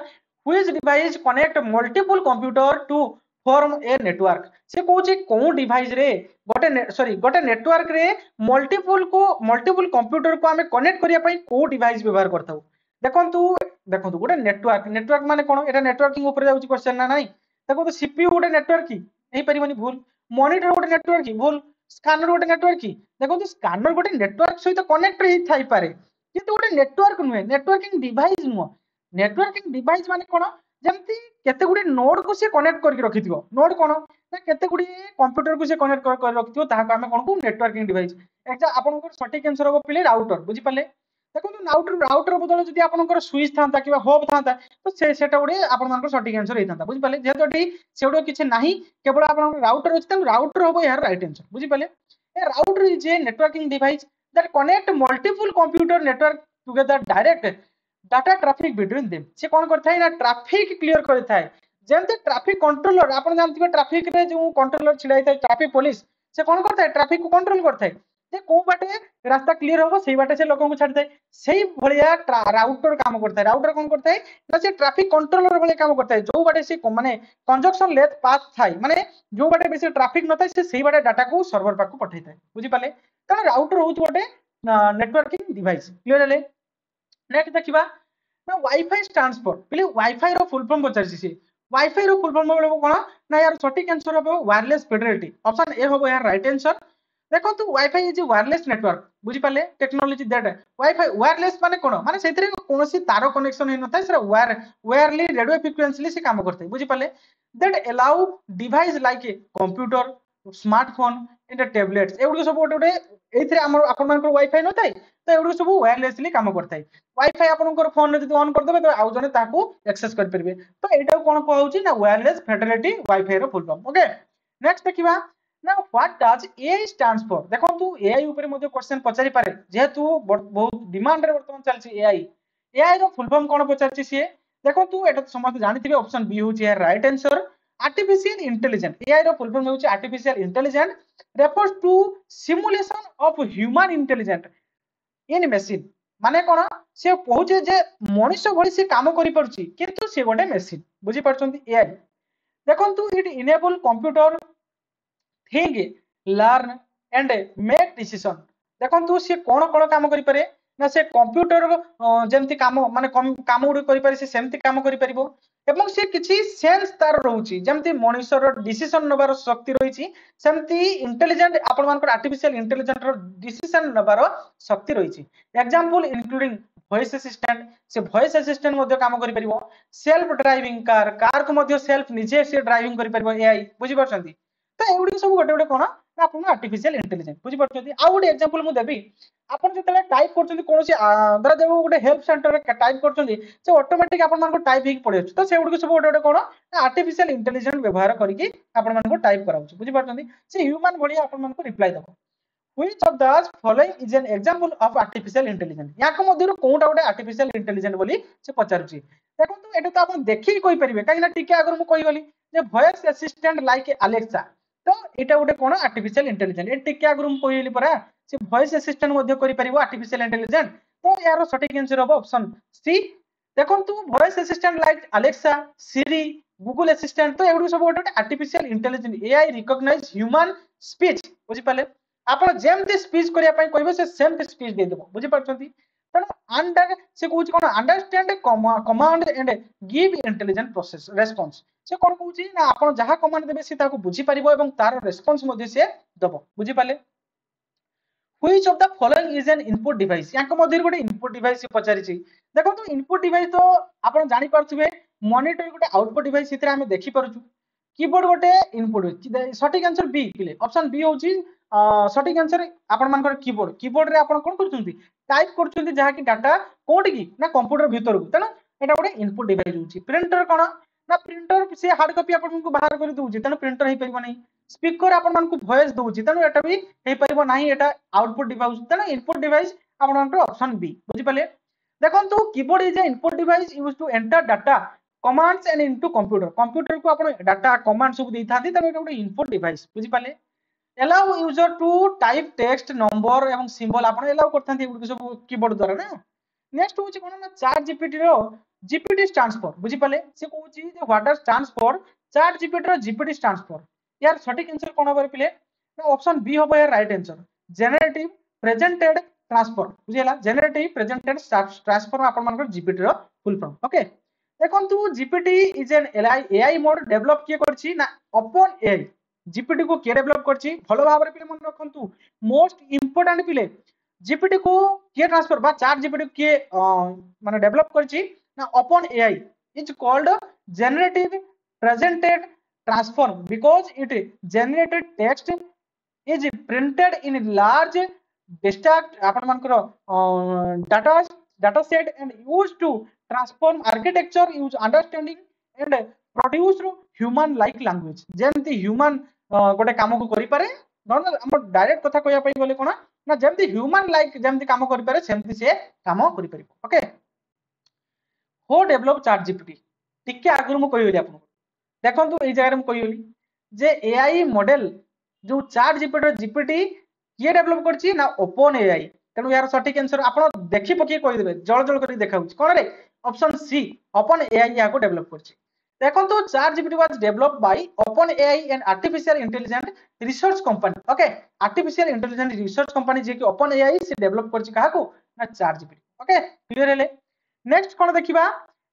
which device connect multiple computer to form a network से कहूँ कौ डिवाइस रे गोटे सॉरी गोटे नेटवर्क रे मल्टीपल कंप्यूटर को आमे कनेक्ट करिया पई को डिवाइस व्यवहार करथाउ देखंतु देखंतु गोटे नेटवर्क माने कोन एटा नेटवर्किंग ऊपर जाउची क्वेश्चन ना नाही देखंतु सीपीयू गोटे नेटवर्क की नहीं परिबनी भूल मॉनिटर गोटे नेटवर्क की भूल स्कैनर गोटे नेटवर्क की देखंतु स्कैनर गोटे नेटवर्क सहित कनेक्ट हि थाई पारे किंतु गोटे नेटवर्क नुहे नेटवर्किंग डिवाइस नुह नेटवर्किंग डिवाइस माने कोन जमती केते गुडी नोड को से कनेक्ट करके रखिथिबो नोड कोन ना केते गुडी कंप्यूटर को से कनेक्ट कर रखिथिबो ताहा को हमें कोन को नेटवर्किंग डिवाइस एक्जा आपन को सटीक आंसर हो प्ले राउटर बुझी पाले देखो राउटर बदल जदि आपनकर स्विच थांता किबा हब थांता तो सेटा गुडी आपन मानकर सटीक आंसर हे थांता बुझी पाले जेतो एठी सेडो किछ नाही केवल आपन राउटर अछि त राउटर होबो यार राइट आंसर बुझी पाले a router is a networking device that connect multiple computer network together direct data traffic between them से कोन करथाय ना ट्रैफिक क्लियर करथाय जेंते ट्रैफिक कंट्रोलर आपन जानथिबे ट्रैफिक रे जो कंट्रोलर छिड़ाई थाय ट्रैफिक पुलिस से कोन करथाय ट्रैफिक को कंट्रोल करथाय जे को बाटे रास्ता क्लियर होबो सेही बाटे से लोगन को छाड़ थाय सेही भलिया राउटर काम करथाय राउटर कोन करथाय ना से ट्रैफिक कंट्रोलर भले काम करथाय जो बाटे से माने कंजक्शन लेथ पाथ थाय माने जो बाटे बेसी ट्रैफिक नथाय से सेही बाटे डाटा को सर्वर पाक को पठाई थाय बुझी पाले कारण राउटर होत गोटे नेटवर्किंग डिवाइस क्लियर हले नेक्स्ट देखिबा ना वाईफाई स्टैंड्स फॉर पहले वाईफाई रो फुल फॉर्म पचारसी से वाईफाई रो फुल फॉर्म बोलबो कोन ना यार सटीक आंसर हो वायरलेस फिडेलिटी ऑप्शन ए हो यार राइट आंसर देखो तो वाईफाई इज वायरलेस नेटवर्क बुझी पाले टेक्नोलॉजी दैट वाईफाई वायरलेस माने कोन माने सेतरे कोनोसी तार कनेक्शन हे नथाय से वायरली रेडियो फ्रीक्वेंसी से काम करथाय बुझी पाले that allow device like a computer smartphone and tablets एउडो सब गोटे एथिरे हमर आपन मानकर वाईफाई नथाय तो एउडो सब वायरलेसली काम करथाय वाईफाई आपनकर फोन रे जदि ऑन कर देबे तो आउ जने ताकू एक्सेस कर परबे तो एटा कोन कहउची ना वायरलेस फिडेलिटी वाईफाई रो फुल फॉर्म ओके नेक्स्ट देखिबा ना what does AI stands for देखंतु एआई ऊपर मध्ये क्वेश्चन पचारि पारे जेहेतु बहुत डिमांड रे वर्तमान चलछि एआई रो फुल फॉर्म कोन पचारछि से देखंतु एटा समस्त जानिथिबे ऑप्शन बी होछि यार right answer artificial intelligence AI रो फुल फॉर्म होछि artificial intelligence refers to simulation of human intelligence in machine माने कोन से पहुचे जे मनुष्य भली से काम करि परछि किंतु से गोटे मशीन बुझी परछंती एआई देखंतु it enable computer think learn and make decision देखंतु से कोन कोन काम करि पारे ना से कंप्यूटर जेमति काम माने काम उडी करि पारे से सेमति काम करि परिबो एवं से किछि सेंस तार रहउची जेमति मनुष्यर डिसीजन नबार शक्ति रहिछि सेमति इंटेलिजेंट आपन मानकर आर्टिफिशियल इंटेलिजेंट रो डिसीजन नबार शक्ति रहिछि एग्जांपल इंक्लूडिंग वॉइस असिस्टेंट से वॉइस असिस्टेंट मध्ये काम करि परिबो सेल्फ ड्राइविंग कार को मध्ये सेल्फ निजे से ड्राइविंग करि परिबो एआई बुझी परछंती तो एउडी सब गोटे गोटे कोन ना आपन आर्टिफिशियल इंटेलिजेंस बुझी परछंती आ गोटे एग्जांपल मु देबी आपन जतले टाइप करछंती कोनोसी दरा देबो गोटे हेल्प सेंटर रे टाइप करछंती से ऑटोमेटिक आपन मानको टाइप हिक पड़े तो से उडी सब गोटे गोटे कोन ना आर्टिफिशियल इंटेलिजेंस व्यवहार करिकि आपन मानको टाइप कराउछ बुझी परछंती से ह्यूमन बॉडी आपन मानको रिप्लाई दबो which of the following is an example of artificial intelligence याको मध्यरु कोनटा गोटे आर्टिफिशियल इंटेलिजेंस बोली से पचारुची देखंतु एटा तो आपन देखि कोइ परिबे काई ना टिके अगर मु कहि गली जे वॉइस असिस्टेंट लाइक अलेक्सा तो एटा गोटे कोन आर्टिफिशियल इंटेलिजेंस ए टिके अगर मु कहिली परा से वॉइस असिस्टेंट मध्ये करि परिबो आर्टिफिशियल इंटेलिजेंस तो यार सटीक आंसर हो ऑप्शन सी देखंतु voice assistant like Alexa Siri Google assistant तो एगुड सब गोटे artificial intelligence AI recognize human speech बुझी पाले आपण जेमते स्पीच करिया पई कहबो से सेम स्पीच दे देबो बुझी परछंती तण अंडर से कहूची कोन understand command and give intelligent process response से कोन कहूची ना आपण जहा कमांड देबे से ताको बुझी परिबो एवं तार रेस्पॉन्स मध्ये से दबो बुझी पाले which of the following is N input device याको मध्ये गोटे इनपुट डिवाइस पचारि छी देखो तो इनपुट डिवाइस तो आपण जानि परछुबे मॉनिटर गोटे आउटपुट डिवाइस इतरे हम देखि परछु कीबोर्ड गोटे इनपुट सटीक आंसर बी पिले ऑप्शन बी होची सटीक आंसर आपण मानकर कीबोर्ड रे आपण कोन करछुंती टाइप करछुंती जहा कि डाटा कोठी की ना कंप्यूटर भीतर को तनो एटा गोटे इनपुट डिवाइस होची प्रिंटर कोन ना प्रिंटर से हार्ड कॉपी आपण को बाहर कर दोउची तनो प्रिंटर हे परिबो नै स्पीकर आपण मान को वॉइस दोउची तनो एटा भी हे परिबो नाही एटा आउटपुट डिवाइस तनो इनपुट डिवाइस आपण मान ऑप्शन बी बुझी पाले देखंतु keyboard is a input device used to enter data commands and into computer को आपण डाटा कमांड सब देई थांती तनो एटा गोटे इनपुट डिवाइस बुझी पाले allow user to type text number এবং symbol आपण allow करथांती एगुड सब कीबोर्ड द्वारा ना नेक्स्ट होची कोन ना चैट जीपीटी रो जीपीटी स्टैंड्स फॉर बुझी पाले से कहूची जे what are stands for ChatGPT रो जीपीटी स्टैंड्स फॉर यार सटीक आंसर कोन होबे पिले ना ऑप्शन बी होबे यार right answer generative presented transform बुझिला जनरेटिव प्रेजेंटेड ट्रांसफॉर्म आपण मानकर जीपीटी रो फुल फॉर्म ओके देखंतु GPT is an AI mode develop किए करछि ना ओपन एआई जीपीटी को किए डेवलप करछि भलो भाबरे पिले मन रखंतु मोस्ट इंपोर्टेंट पिले जीपीटी को किए ट्रांसफर बा चैट जीपीटी किए माने डेवलप करछि ना open AI is called generative presented transform because it generated text is printed in large आपण मानकर data set and used to transform architecture use understanding and produce human like language जेमती human गोटे काम को करि पारे normal हम direct कथा कहया पई बोले कोना ना जेमती ह्यूमन लाइक जेमती काम करि पारे सेमती से काम करि परिबो ओके हो डेवलप चैट जीपीटी टिके आगुर मु कहियोली आपन देखंतु ए जगह मु कहियोली जे एआई मॉडल जो चैट जीपीटी जीपीटी किए डेवलप करछि ना ओपन एआई तेनु यार सटीक आंसर आपण देखि पकी कहि देबे जळ जळ करि देखाउछि कोन रे ऑप्शन सी ओपन एआई या को डेवलप करछि देखंतु ChatGPT was developed by OpenAI and artificial intelligence research company okay artificial intelligence research company जे कि ओपन एआई से डेवलप करछि काहा को ना चैट जीपीटी ओके क्लियर हेले नेक्स्ट कोन देखिबा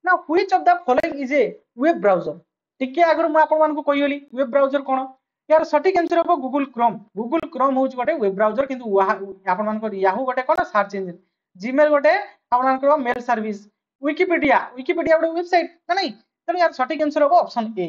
ना which of the following is a web browser टिके आगर मु आपण मान को कहियोली वेब ब्राउजर कोन यार सटीक आंसर हो गूगल क्रोम होच गोटे वेब ब्राउजर किंतु आपण मान को याहू गोटे कोन सर्च इंजन जीमेल गोटे आपण मान को मेल सर्विस विकिपीडिया गोटे वेबसाइट ना नहीं तने यार सटीक आंसर हो ऑप्शन ए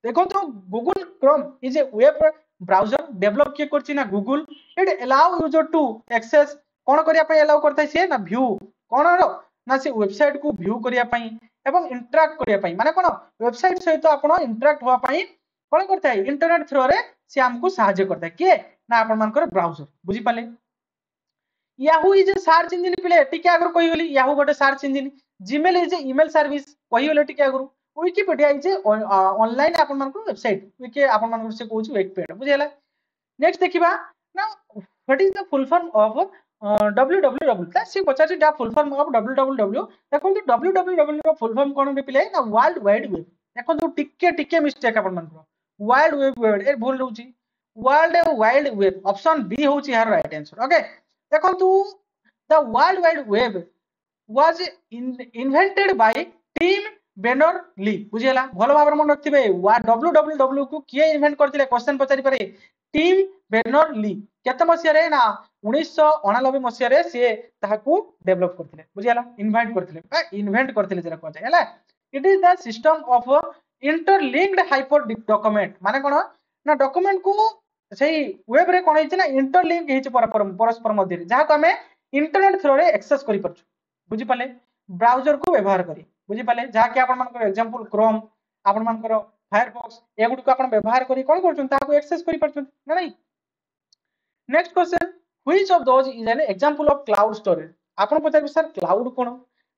देखो तो Google Chrome is a web browser develop किए करछि ना Google it allow user to access कोन करिया पय अलाउ करथाय से ना व्यू कोन रो ना से वेबसाइट को व्यू करिया पय एवं इंटरैक्ट करिया पय माने कोन वेबसाइट सहित आपण इंटरैक्ट होआ पय कोन करथाय इंटरनेट थ्रू रे से हमको सहायता करथाय के ना आपण मानकर ब्राउजर बुझी पाले Yahoo is a search engine पिले टिके आगर कहि गेली याहू गोटे search engine Gmail is a email service कहि गेले टिके Agar Wikipedia is a online आपण मानकर वेबसाइट विके आपण मानकर से कहूची विकिपीडिया बुझिला नेक्स्ट देखिबा ना what is the full form of www ता से पचाची दा फुल फॉर्म ऑफ www देखो तो www रो फुल फॉर्म कोन पिले ना वर्ल्ड वाइड वेब देखो तो टिके मिस्टेक आपण मानकर वर्ल्ड वेब ए भूल होची world wide web option B होची यार राइट आंसर ओके देखो तो the world wide web was invented by Tim Berners Lee बुझिला भलो भाबर मन रखथिबे www को किए इन्वेंट करथिले क्वेश्चन पचारि पारे टिम बेनर ली केते मसिया रे ना 1989 मसिया रे से ताहाकू डेवलप करथिले बुझिला इन्वेंट करथिले जरा कहै हैला it is the system of interlinked hyper document माने कोन ना डॉक्यूमेंट को सही वेब रे कोन हिच ना इंटरलिंक हिच परस्पर मध्य जहा को हमें इंटरनेट थ्रू रे एक्सेस करि परछु बुझि पाले ब्राउजर को व्यवहार करी बुझि पाले जहा कि आपण मानकर एग्जांपल क्रोम आपण मानकर फायरफॉक्स एगुड को आपण व्यवहार करी कोन करछन ताको एक्सेस करि परछु ना नहीं next question which of those is an example of cloud storage आपण पचार सर क्लाउड कोन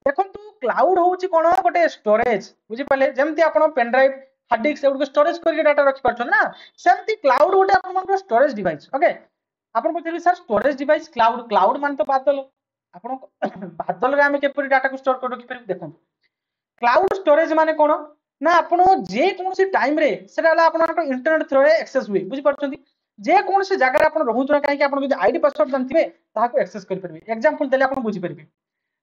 देखंतु क्लाउड होची कोन गोटे स्टोरेज बुझि पाले जेमति आपण पेन ड्राइव हार्ड डिस्क एगुड को स्टोरेज करके डाटा रखि परछन ना सेमति क्लाउड गोटे आपण मानकर स्टोरेज डिवाइस ओके आपण पचार सर स्टोरेज डिवाइस क्लाउड मान तो बादल आपण बादल रे हम केपरि डाटा को स्टोर कर रखि पर देखंतु क्लाउड स्टोरेज माने कोन ना आपण जे कोनसी टाइम रे सेटा आपण इंटरनेट थ्रू रे एक्सेस हुए बुझि परछन जे कोनसी जगह आपण रहउतरा काहे कि आपण जदी आईडी पासवर्ड जानथिबे ताहाको एक्सेस कर परबे एग्जांपल देले आपण बुझि परबे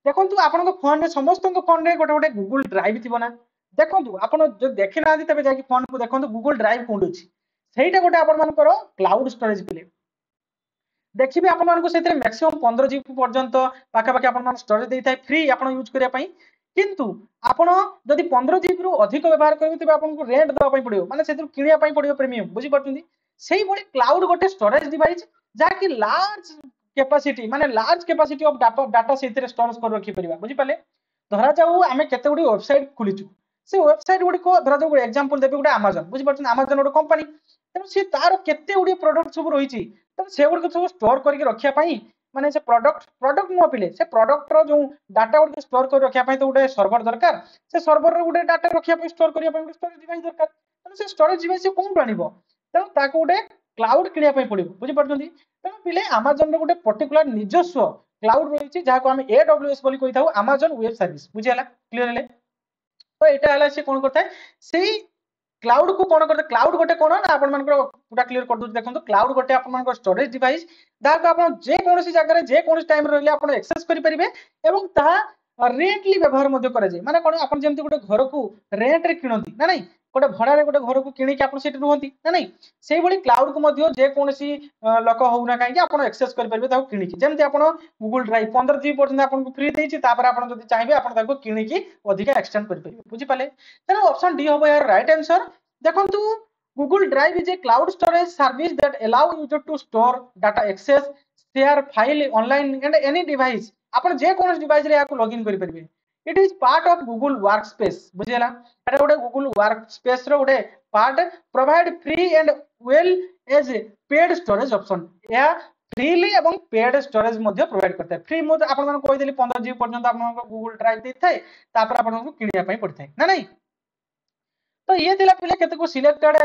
देखंतु आपण फोन रे समस्त फोन रे गोटे गोटे गूगल ड्राइव थिबो ना देखंतु आपण जो देखि ना तबे जाकी फोन को देखंतु गूगल ड्राइव कोन अछि सेटा गोटे आपण मानकर क्लाउड स्टोरेज पिले देखिबे आपण मानको सेतरे मैक्सिमम 15 जीबी पर्यंत पाखा पाखा आपण मान स्टोरेज देई थाय फ्री आपण यूज करिया पई किंतु आपण जदी 15 जीबी रु अधिक व्यवहार करबे तबे आपण को रेंट देबा पई पड़ियो माने सेतु किनिया पई पड़ियो प्रीमियम बुझि परछिंदी सेही बडी क्लाउड गोटे स्टोरेज डिवाइस जाकी लार्ज कैपेसिटी माने लार्ज कैपेसिटी ऑफ डाटा सेतरे स्टोर कर रखि परिबा बुझि पाले धरा जाऊ हमें केते गुडी वेबसाइट खुलिचु से वेबसाइट गुडी को धरा जाऊ एग्जांपल देबे गुडी Amazon बुझि परछिन Amazon गोटे कंपनी तनो से तार केते गुडी प्रोडक्ट सब रहिछि तनो से गुडी सब स्टोर करके रखिया पई माने से प्रोडक्ट न पिले से प्रोडक्ट रो जो डाटा गुडी स्टोर कर रखिया पई तो गुटे सर्वर दरकार से सर्वर रो गुटे डाटा रखिया पई स्टोर करिया पई स्टोरेज डिवाइस दरकार तनो से स्टोरेज डिवाइस से कोन आनिबो तनो ताको गुटे क्लाउड किनिया पई पड़िबो बुझि पड़छन्ती त पिले Amazon रो गोटे पर्टिकुलर निजस्व क्लाउड रहिछि जाको हम AWS बोली कहि थाउ Amazon वेब सर्विस बुझि हला क्लियर हले तो एटा हला से कोन करथाय सेही क्लाउड को कोन करते क्लाउड गोटे कोन ना आपण मानकर पूरा क्लियर कर दउ देखंतु क्लाउड गोटे आपण मानकर स्टोरेज डिवाइस दाको आपण जे कोनोसी जगह रे जे कोनोसी टाइम रहले आपण एक्सेस करि परिबे एवं ता रेंटली व्यवहार मध्ये करे जे माने कोन आपण जेमति गोटे घर को रेंट रे किनंती ना नहीं गोटे भड़ा रे गोटे घर को किनि के आपण सेठी रहंती ना नहीं सेही भली क्लाउड को मध्ये जे कोनोसी लोक होउ ना काहे कि आपण एक्सेस करि परिबे ताको किनि कि जेमति आपण गूगल ड्राइव 15 जीबी पर्यंत आपण को फ्री देछि तापर आपण जदि चाहिबे आपण ताको किनि कि अधिक एक्सटेंड करि परिबे बुझि पाले तेनो ऑप्शन डी होबो यार राइट आंसर देखंतु Google Drive is a cloud storage service that allow user to store data access share file online and any device आपण जे कोन डिवाइस रे याको लॉगिन करि परिबे it is part of Google Workspace बुझिला एटा गोटे Google Workspace रो गोटे part provide free and well as paid storage option या फ्रीली एवं पेड स्टोरेज मध्ये प्रोवाइड करता है फ्री मध्ये आपण मन कोइ देली 15 जीबी पर्यंत आपण Google Drive देथाय तापर आपण को किनिया पई पड़थाय ना नहीं तो ये थिला पिले केते को सिलेक्टेड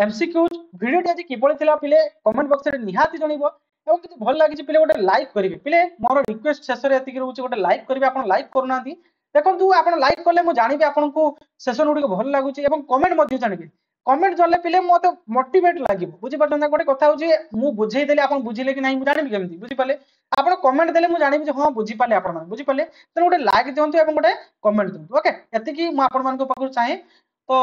एमसीक्यूज वीडियो टी किबोली थिला पिले कमेंट बॉक्स रे निहाती जणिबो एवं किछि भल लागि पिले गोटे लाइक करिवे पिले मोर रिक्वेस्ट शेष रे एतिक रहउछि गोटे लाइक करिवे आपण लाइक करनांती देखंतु आपण लाइक करले मु जानिबे आपण को सेशन उडी भल लागुछि एवं कमेंट मध्ये जानिबे कमेंट जले पिले मते मोटिवेट लागिबो बुझि पडछन गोटे कथा होछि मु बुझेई देले आपण बुझिले कि नाही मु जानिबे केमति बुझि पाले आपण कमेंट देले मु जानिबे जे हां बुझि पाले आपण मान बुझि पाले त गोटे लाइक दियंतु एवं गोटे कमेंट दियंतु ओके एतिकी मु आपण मान को पकु चाहे तो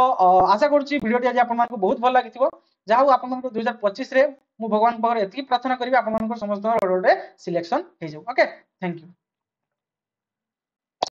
आशा करूची वीडियो आज आपन मानको बहुत भल लागिथिबो जाहु आपन मानको 2025 रे मु भगवान पावर एतिकी प्रार्थना करिवे आपन मानको समस्त रोड रे सिलेक्शन हे जाऊ ओके थैंक यू।